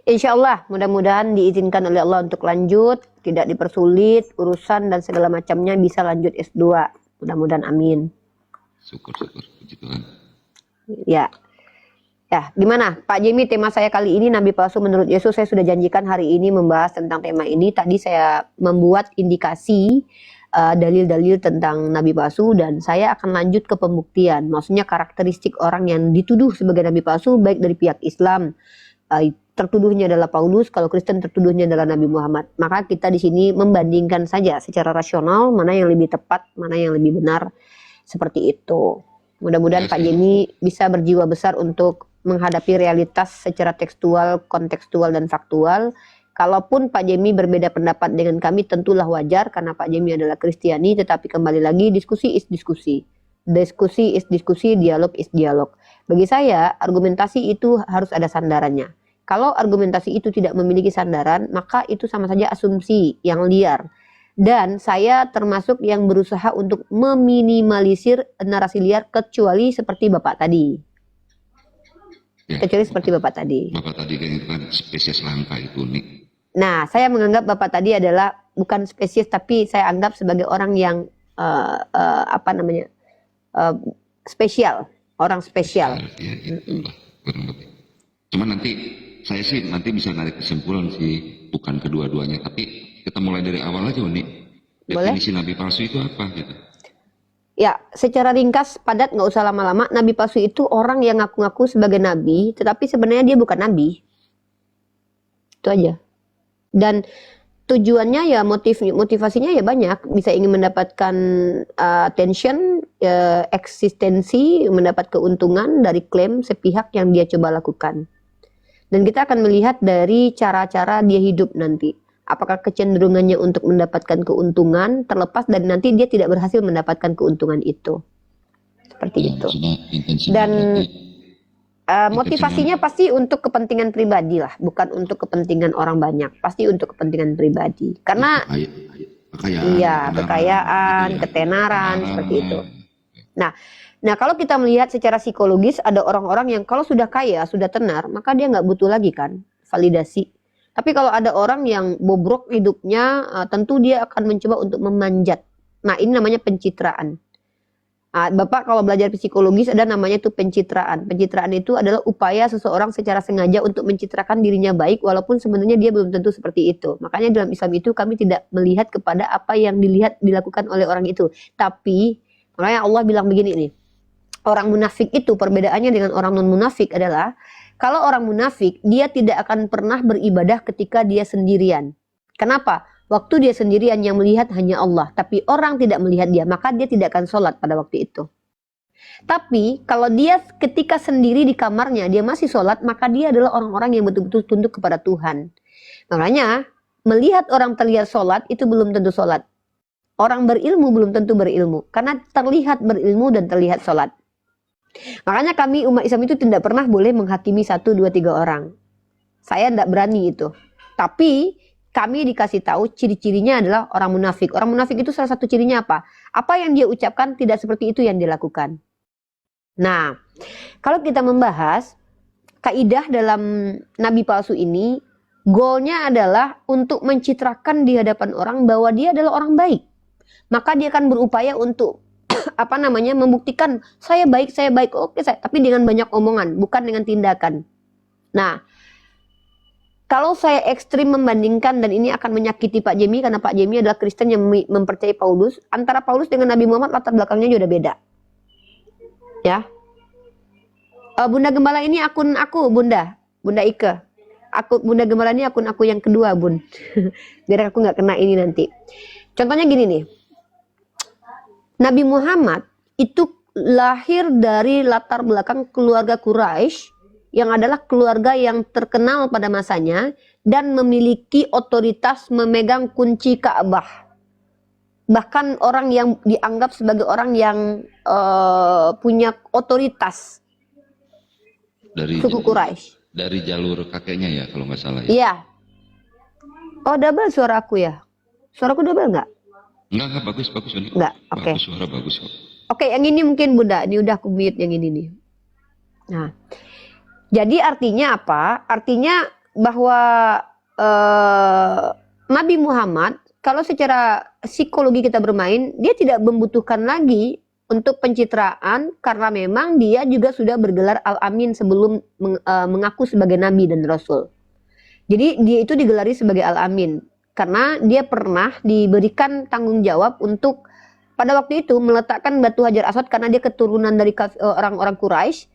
Insya Allah mudah-mudahan diizinkan oleh Allah untuk lanjut, tidak dipersulit urusan dan segala macamnya, bisa lanjut S2. Mudah-mudahan amin. Syukur, puji Tuhan. Ya. Ya, gimana Pak Jemi, tema saya kali ini Nabi palsu menurut Yesus. Saya sudah janjikan hari ini membahas tentang tema ini. Tadi saya membuat indikasi dalil-dalil tentang Nabi palsu dan saya akan lanjut ke pembuktian. Maksudnya karakteristik orang yang dituduh sebagai Nabi palsu baik dari pihak Islam. Tertuduhnya adalah Paulus, kalau Kristen tertuduhnya adalah Nabi Muhammad. Maka kita di sini membandingkan saja secara rasional mana yang lebih tepat, mana yang lebih benar, seperti itu. Mudah-mudahan Pak Jemi bisa berjiwa besar untuk menghadapi realitas secara tekstual, kontekstual, dan faktual. Kalaupun Pak Jemi berbeda pendapat dengan kami, tentulah wajar karena Pak Jemi adalah Kristiani, tetapi kembali lagi diskusi is diskusi. Diskusi is diskusi, dialog is dialog. Bagi saya, argumentasi itu harus ada sandarannya. Kalau argumentasi itu tidak memiliki sandaran, maka itu sama saja asumsi yang liar. Dan saya termasuk yang berusaha untuk meminimalisir narasi liar kecuali seperti Bapak tadi. Ya, Kecuali seperti Bapak tadi. Bapak tadi kan itu kan spesies langka itu nih. Nah, saya menganggap Bapak tadi adalah bukan spesies, tapi saya anggap sebagai orang yang spesial, orang spesial. Ya, itulah kurang lebih. Cuma nanti saya sih nanti bisa narik kesimpulan sih, bukan kedua-duanya, tapi kita mulai dari awal aja, Uni. Boleh? Definisi nabi palsu itu apa gitu? Ya, secara ringkas, padat, nggak usah lama-lama. Nabi palsu itu orang yang ngaku-ngaku sebagai nabi, tetapi sebenarnya dia bukan nabi. Itu aja. Dan tujuannya ya motivasinya ya banyak. Bisa ingin mendapatkan attention, eksistensi, mendapat keuntungan dari klaim sepihak yang dia coba lakukan. Dan kita akan melihat dari cara-cara dia hidup nanti. Apakah kecenderungannya untuk mendapatkan keuntungan terlepas dari nanti dia tidak berhasil mendapatkan keuntungan itu. Seperti Ya, itu. maksudnya intensinya Dan berarti motivasinya pasti untuk kepentingan pribadi lah, bukan untuk kepentingan orang banyak. Pasti untuk kepentingan pribadi. Karena kekayaan, iya, kekayaan, gitu ya. ketenaran, seperti itu. Nah, kalau kita melihat secara psikologis, ada orang-orang yang kalau sudah kaya, sudah tenar, maka dia nggak butuh lagi kan validasi. Tapi kalau ada orang yang bobrok hidupnya, tentu dia akan mencoba untuk memanjat. Nah, ini namanya pencitraan. Bapak kalau belajar psikologis ada namanya itu pencitraan. Pencitraan itu adalah upaya seseorang secara sengaja untuk mencitrakan dirinya baik, walaupun sebenarnya dia belum tentu seperti itu. Makanya dalam Islam itu kami tidak melihat kepada apa yang dilakukan oleh orang itu. Tapi, makanya Allah bilang begini nih. Orang munafik itu perbedaannya dengan orang non munafik adalah kalau orang munafik dia tidak akan pernah beribadah ketika dia sendirian. Kenapa? Waktu dia sendirian yang melihat hanya Allah, tapi orang tidak melihat dia, maka dia tidak akan sholat pada waktu itu. Tapi kalau dia ketika sendiri di kamarnya dia masih sholat, maka dia adalah orang-orang yang betul-betul tunduk kepada Tuhan. Makanya melihat orang terlihat sholat itu belum tentu sholat. Orang berilmu belum tentu berilmu, karena terlihat berilmu dan terlihat sholat. Makanya kami umat Islam itu tidak pernah boleh menghakimi 1, 2, 3 orang. Saya tidak berani itu. Tapi kami dikasih tahu ciri-cirinya adalah orang munafik. Orang munafik itu salah satu cirinya apa? Apa yang dia ucapkan tidak seperti itu yang dia lakukan. Nah, kalau kita membahas kaidah dalam nabi palsu ini, goalnya adalah untuk mencitrakan di hadapan orang bahwa dia adalah orang baik. Maka dia akan berupaya untuk membuktikan saya baik, oke saya, tapi dengan banyak omongan, bukan dengan tindakan. Nah, kalau saya ekstrim membandingkan, dan ini akan menyakiti Pak Jemi karena Pak Jemi adalah Kristen yang mempercayai Paulus, antara Paulus dengan Nabi Muhammad latar belakangnya juga beda. Ya. Bunda Gembala ini akun aku, Bunda Ike. Bunda Gembala ini akun aku yang kedua, Bun. Biar aku nggak kena ini nanti. Contohnya gini nih. Nabi Muhammad itu lahir dari latar belakang keluarga Quraisy yang adalah keluarga yang terkenal pada masanya dan memiliki otoritas memegang kunci Ka'bah. Bahkan orang yang dianggap sebagai orang yang punya otoritas dari suku Quraisy. Dari jalur kakeknya ya kalau nggak salah ya. Iya. Oh, double suara aku ya? Suaraku double nggak? Enggak, bagus Uni. Enggak, oke. Bagus, suara bagus kok. Oke, yang ini mungkin Bunda, ini udah aku mute yang ini nih. Nah, jadi artinya apa? Artinya bahwa Nabi Muhammad, kalau secara psikologi kita bermain, dia tidak membutuhkan lagi untuk pencitraan karena memang dia juga sudah bergelar Al-Amin sebelum mengaku sebagai Nabi dan Rasul. Jadi dia itu digelari sebagai Al-Amin. Karena dia pernah diberikan tanggung jawab untuk pada waktu itu meletakkan batu Hajar Aswad karena dia keturunan dari orang-orang Quraisy.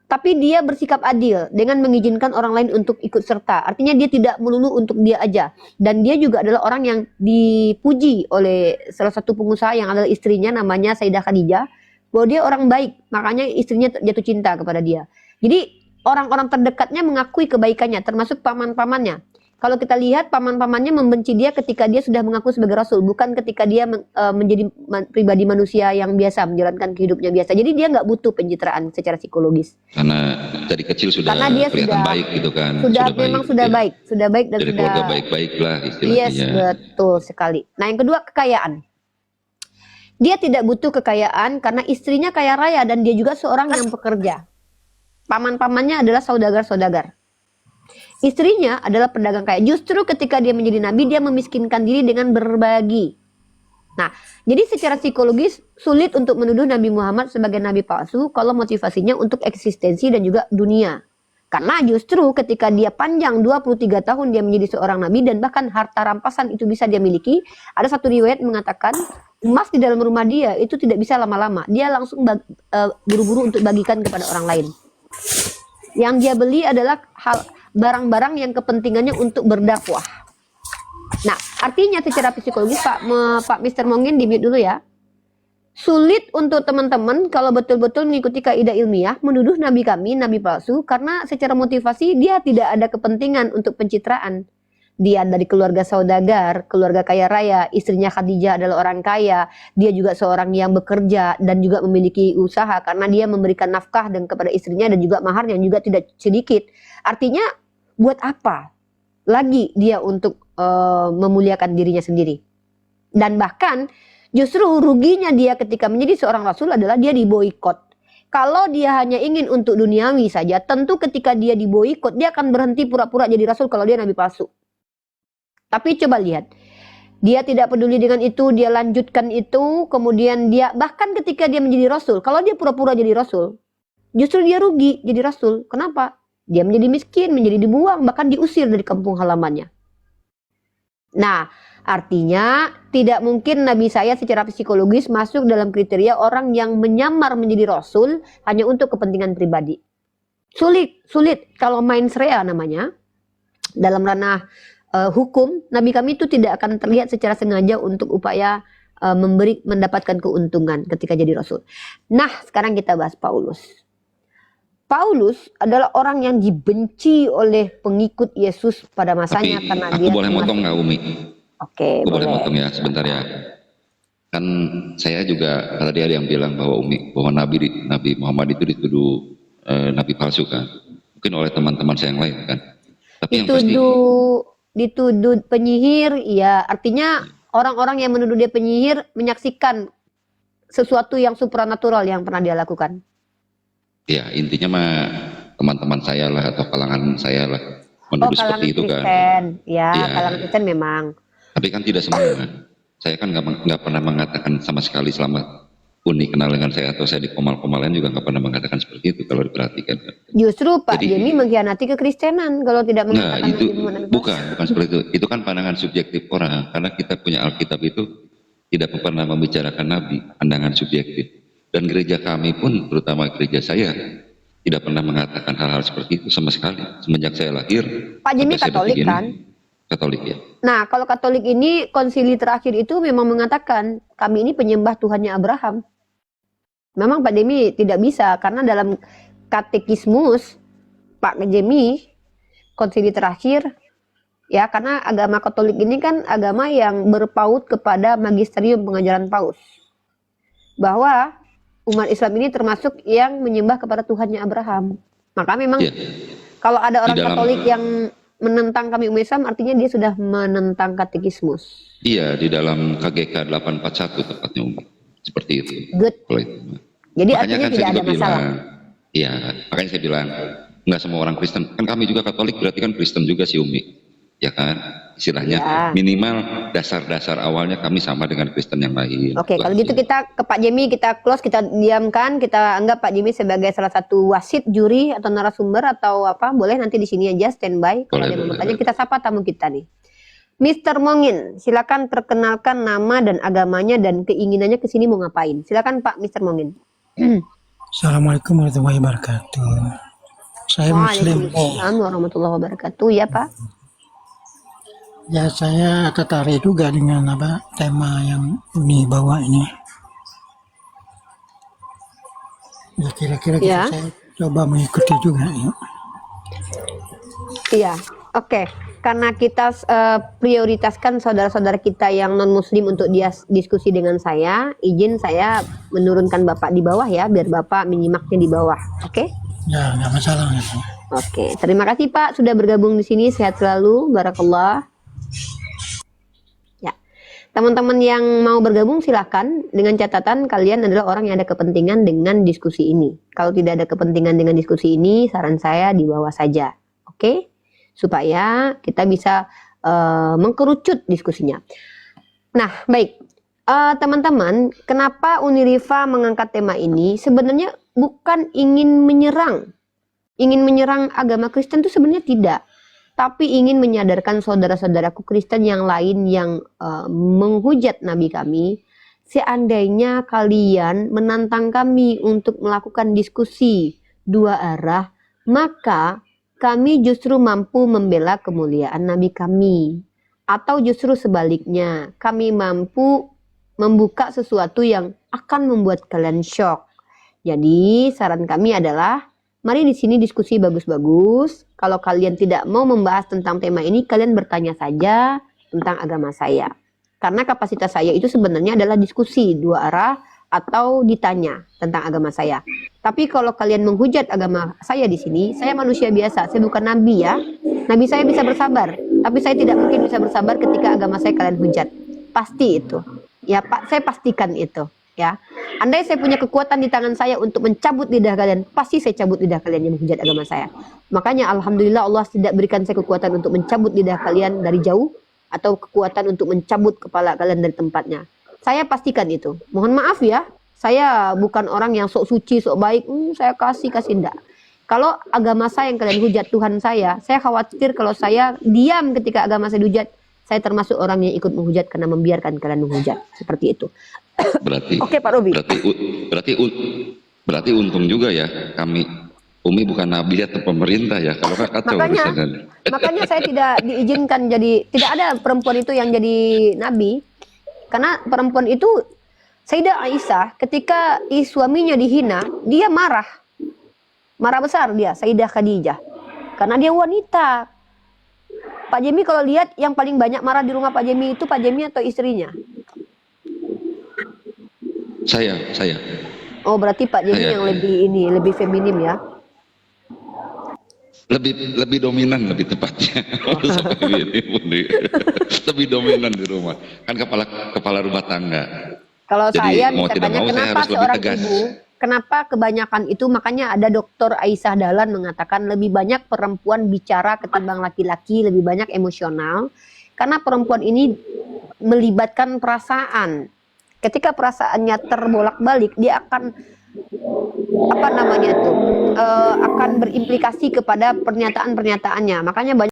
Tapi dia bersikap adil dengan mengizinkan orang lain untuk ikut serta. Artinya dia tidak melulu untuk dia aja. Dan dia juga adalah orang yang dipuji oleh salah satu pengusaha yang adalah istrinya namanya Sayyidah Khadijah. Bahwa dia orang baik, makanya istrinya jatuh cinta kepada dia. Jadi orang-orang terdekatnya mengakui kebaikannya, termasuk paman-pamannya. Kalau kita lihat paman-pamannya membenci dia ketika dia sudah mengaku sebagai rasul, bukan ketika dia menjadi pribadi manusia yang biasa menjalankan hidupnya biasa. Jadi dia nggak butuh pencitraan secara psikologis. Karena dari kecil sudah Karena dia kelihatan sudah baik gitu kan. memang sudah ya. baik, sudah baik dan Dari sudah keluarga baik-baik lah istilahnya. yes, betul sekali. Nah, yang kedua kekayaan. Dia tidak butuh kekayaan karena istrinya kaya raya dan dia juga seorang yang pekerja. Paman-pamannya adalah saudagar-saudagar. Istrinya adalah pedagang kaya. Justru ketika dia menjadi nabi, dia memiskinkan diri dengan berbagi. Nah, jadi secara psikologis sulit untuk menuduh Nabi Muhammad sebagai nabi palsu kalau motivasinya untuk eksistensi dan juga dunia. Karena justru ketika dia panjang 23 tahun dia menjadi seorang nabi dan bahkan harta rampasan itu bisa dia miliki, ada satu riwayat mengatakan emas di dalam rumah dia itu tidak bisa lama-lama. Dia langsung buru-buru untuk bagikan kepada orang lain. Yang dia beli adalah barang-barang yang kepentingannya untuk berdakwah. Nah, artinya secara psikologis Pak Mr. Mongin di-mute dulu ya. Sulit untuk teman-teman kalau betul-betul mengikuti kaidah ilmiah menuduh nabi kami nabi palsu karena secara motivasi dia tidak ada kepentingan untuk pencitraan. Dia dari keluarga saudagar, keluarga kaya raya, istrinya Khadijah adalah orang kaya, dia juga seorang yang bekerja dan juga memiliki usaha karena dia memberikan nafkah dan kepada istrinya dan juga mahar yang juga tidak sedikit. Artinya buat apa lagi dia untuk memuliakan dirinya sendiri? Dan bahkan justru ruginya dia ketika menjadi seorang rasul adalah dia diboikot. Kalau dia hanya ingin untuk duniawi saja, tentu ketika dia diboikot dia akan berhenti pura-pura jadi rasul kalau dia nabi palsu. Tapi coba lihat, dia tidak peduli dengan itu, dia lanjutkan itu, kemudian dia bahkan ketika dia menjadi rasul, kalau dia pura-pura jadi rasul, justru dia rugi jadi rasul. Kenapa? Dia menjadi miskin, menjadi dibuang, bahkan diusir dari kampung halamannya. Nah, artinya tidak mungkin nabi saya secara psikologis masuk dalam kriteria orang yang menyamar menjadi rasul hanya untuk kepentingan pribadi. Sulit kalau main serea namanya. Dalam ranah hukum, nabi kami itu tidak akan terlihat secara sengaja untuk upaya mendapatkan keuntungan ketika jadi rasul. Nah, sekarang kita bahas Paulus. Paulus adalah orang yang dibenci oleh pengikut Yesus pada masanya. Tapi karena aku dia boleh motong nggak Umi? Oke, Aku boleh boleh. motong ya sebentar ya. Kan saya juga kata dia ada yang bilang bahwa Nabi Muhammad itu dituduh nabi palsu kan. Mungkin oleh teman-teman saya yang lain kan. Tapi yang pasti Dituduh penyihir, ya artinya orang-orang yang menuduh dia penyihir menyaksikan sesuatu yang supranatural yang pernah dia lakukan. ya intinya mah teman-teman saya lah atau kalangan saya lah menuduh seperti itu kan. Kristen, ya, Iya. kalangan Kristen memang. Tapi kan tidak semua. Saya kan nggak pernah mengatakan sama sekali selama Uni kenal dengan saya atau saya di komal-komalan juga nggak pernah mengatakan seperti itu kalau diperhatikan. Justru Pak Jadi- Jemi mengkhianati kekristenan kalau tidak Nah mengatakan itu Nabi Muhammad bukan seperti itu. Itu kan pandangan subjektif orang karena kita punya Alkitab itu tidak pernah membicarakan Nabi, pandangan subjektif. Dan gereja kami pun, terutama gereja saya, tidak pernah mengatakan hal-hal seperti itu sama sekali. Semenjak saya lahir, Pak Jemi sampai saya Katolik begini, kan? Katolik ya. Nah, kalau Katolik ini konsili terakhir itu memang mengatakan kami ini penyembah Tuhannya Abraham. Memang Pak Jemi tidak bisa karena dalam katekismus Pak Jemi konsili terakhir ya karena agama Katolik ini kan agama yang berpaut kepada magisterium pengajaran Paus. Bahwa umat Islam ini termasuk yang menyembah kepada Tuhannya Abraham. Maka memang Ya. kalau ada orang Di dalam- Katolik yang menentang kami umat Islam artinya dia sudah menentang katekismus. Iya, di dalam KGK 841 tepatnya Umi. Seperti itu. Good. Kalau itu. Jadi Makanya artinya kan tidak saya ada juga masalah. bilang, iya, makanya saya bilang, nggak semua orang Kristen. Kan kami juga Katolik, berarti kan Kristen juga sih Umi. Ya kan? Istilahnya Ya. minimal dasar-dasar awalnya kami sama dengan Kristen yang lain. Oke, Itu kalau aja. gitu kita ke Pak Jemi, kita close, kita diamkan, kita anggap Pak Jemi sebagai salah satu wasit, juri atau narasumber atau apa, boleh nanti di sini aja standby. Kalau Boleh, ada yang mau boleh, bertanya, boleh. kita sapa tamu kita nih. Mr. Mongin, silakan perkenalkan nama dan agamanya dan keinginannya ke sini mau ngapain. Silakan Pak Mr. Mongin. Assalamualaikum warahmatullahi wabarakatuh. Saya Muslim. Waalaikumsalam warahmatullahi wabarakatuh. Ya Pak. Ya saya tertarik juga dengan tema yang Uni bawa ini. Ya kira-kira gitu Ya. saya coba mengikuti juga ya. Iya, oke. Karena kita prioritaskan saudara-saudara kita yang non-muslim untuk dia diskusi dengan saya, izin saya menurunkan Bapak di bawah ya, biar Bapak menyimaknya di bawah. Oke? Ya, nggak masalah gitu. Oke, terima kasih Pak sudah bergabung di sini. Sehat selalu, barakallah. Ya, teman-teman yang mau bergabung silahkan dengan catatan kalian adalah orang yang ada kepentingan dengan diskusi ini. Kalau tidak ada kepentingan dengan diskusi ini, saran saya di bawah saja. Oke? Supaya kita bisa mengkerucut diskusinya. Nah, baik. Teman-teman, kenapa Uniriva mengangkat tema ini? Sebenarnya bukan ingin menyerang agama Kristen itu sebenarnya tidak, tapi ingin menyadarkan saudara-saudaraku Kristen yang lain yang menghujat Nabi kami, seandainya kalian menantang kami untuk melakukan diskusi dua arah, maka kami justru mampu membela kemuliaan Nabi kami. Atau justru sebaliknya, kami mampu membuka sesuatu yang akan membuat kalian shock. Jadi saran kami adalah, mari di sini diskusi bagus-bagus. Kalau kalian tidak mau membahas tentang tema ini, kalian bertanya saja tentang agama saya. Karena kapasitas saya itu sebenarnya adalah diskusi dua arah atau ditanya tentang agama saya. Tapi kalau kalian menghujat agama saya di sini, saya manusia biasa, saya bukan nabi ya. Nabi saya bisa bersabar, tapi saya tidak mungkin bisa bersabar ketika agama saya kalian hujat. Pasti itu. Ya Pak, saya pastikan itu. Ya, andai saya punya kekuatan di tangan saya untuk mencabut lidah kalian, pasti saya cabut lidah kalian yang menghujat agama saya. Makanya alhamdulillah Allah tidak berikan saya kekuatan untuk mencabut lidah kalian dari jauh, atau kekuatan untuk mencabut kepala kalian dari tempatnya. Saya pastikan itu. Mohon maaf ya, saya bukan orang yang sok suci, sok baik. Saya kasih enggak. Kalau agama saya yang kalian hujat, Tuhan saya khawatir kalau saya diam ketika agama saya dihujat, saya termasuk orang yang ikut menghujat karena membiarkan kalian menghujat. Seperti itu. Berarti Oke Pak Robi. berarti untung juga ya kami. Umi bukan nabi atau pemerintah ya, kalau kan kacau urusannya. Makanya saya tidak diizinkan jadi, tidak ada perempuan itu yang jadi nabi. Karena perempuan itu, Sayyidah Aisyah ketika suaminya dihina, dia marah. Marah besar dia, Sayyidah Khadijah. Karena dia wanita. Pak Jemi kalau lihat yang paling banyak marah di rumah Pak Jemi itu Pak Jemi atau istrinya? Saya. Oh berarti Pak Jemi yang lebih feminim ya? Lebih dominan lebih tepatnya. Lebih dominan di rumah. Kan kepala rumah tangga. Kalau Jadi, saya mau bisa tidak tanya mau, saya kenapa harus lebih seorang tegas. ibu, kenapa kebanyakan itu, makanya ada Dr. Aisyah Dahlan mengatakan lebih banyak perempuan bicara ketimbang laki-laki, lebih banyak emosional. Karena perempuan ini melibatkan perasaan. Ketika perasaannya terbolak-balik, dia akan akan berimplikasi kepada pernyataan-pernyataannya. Makanya banyak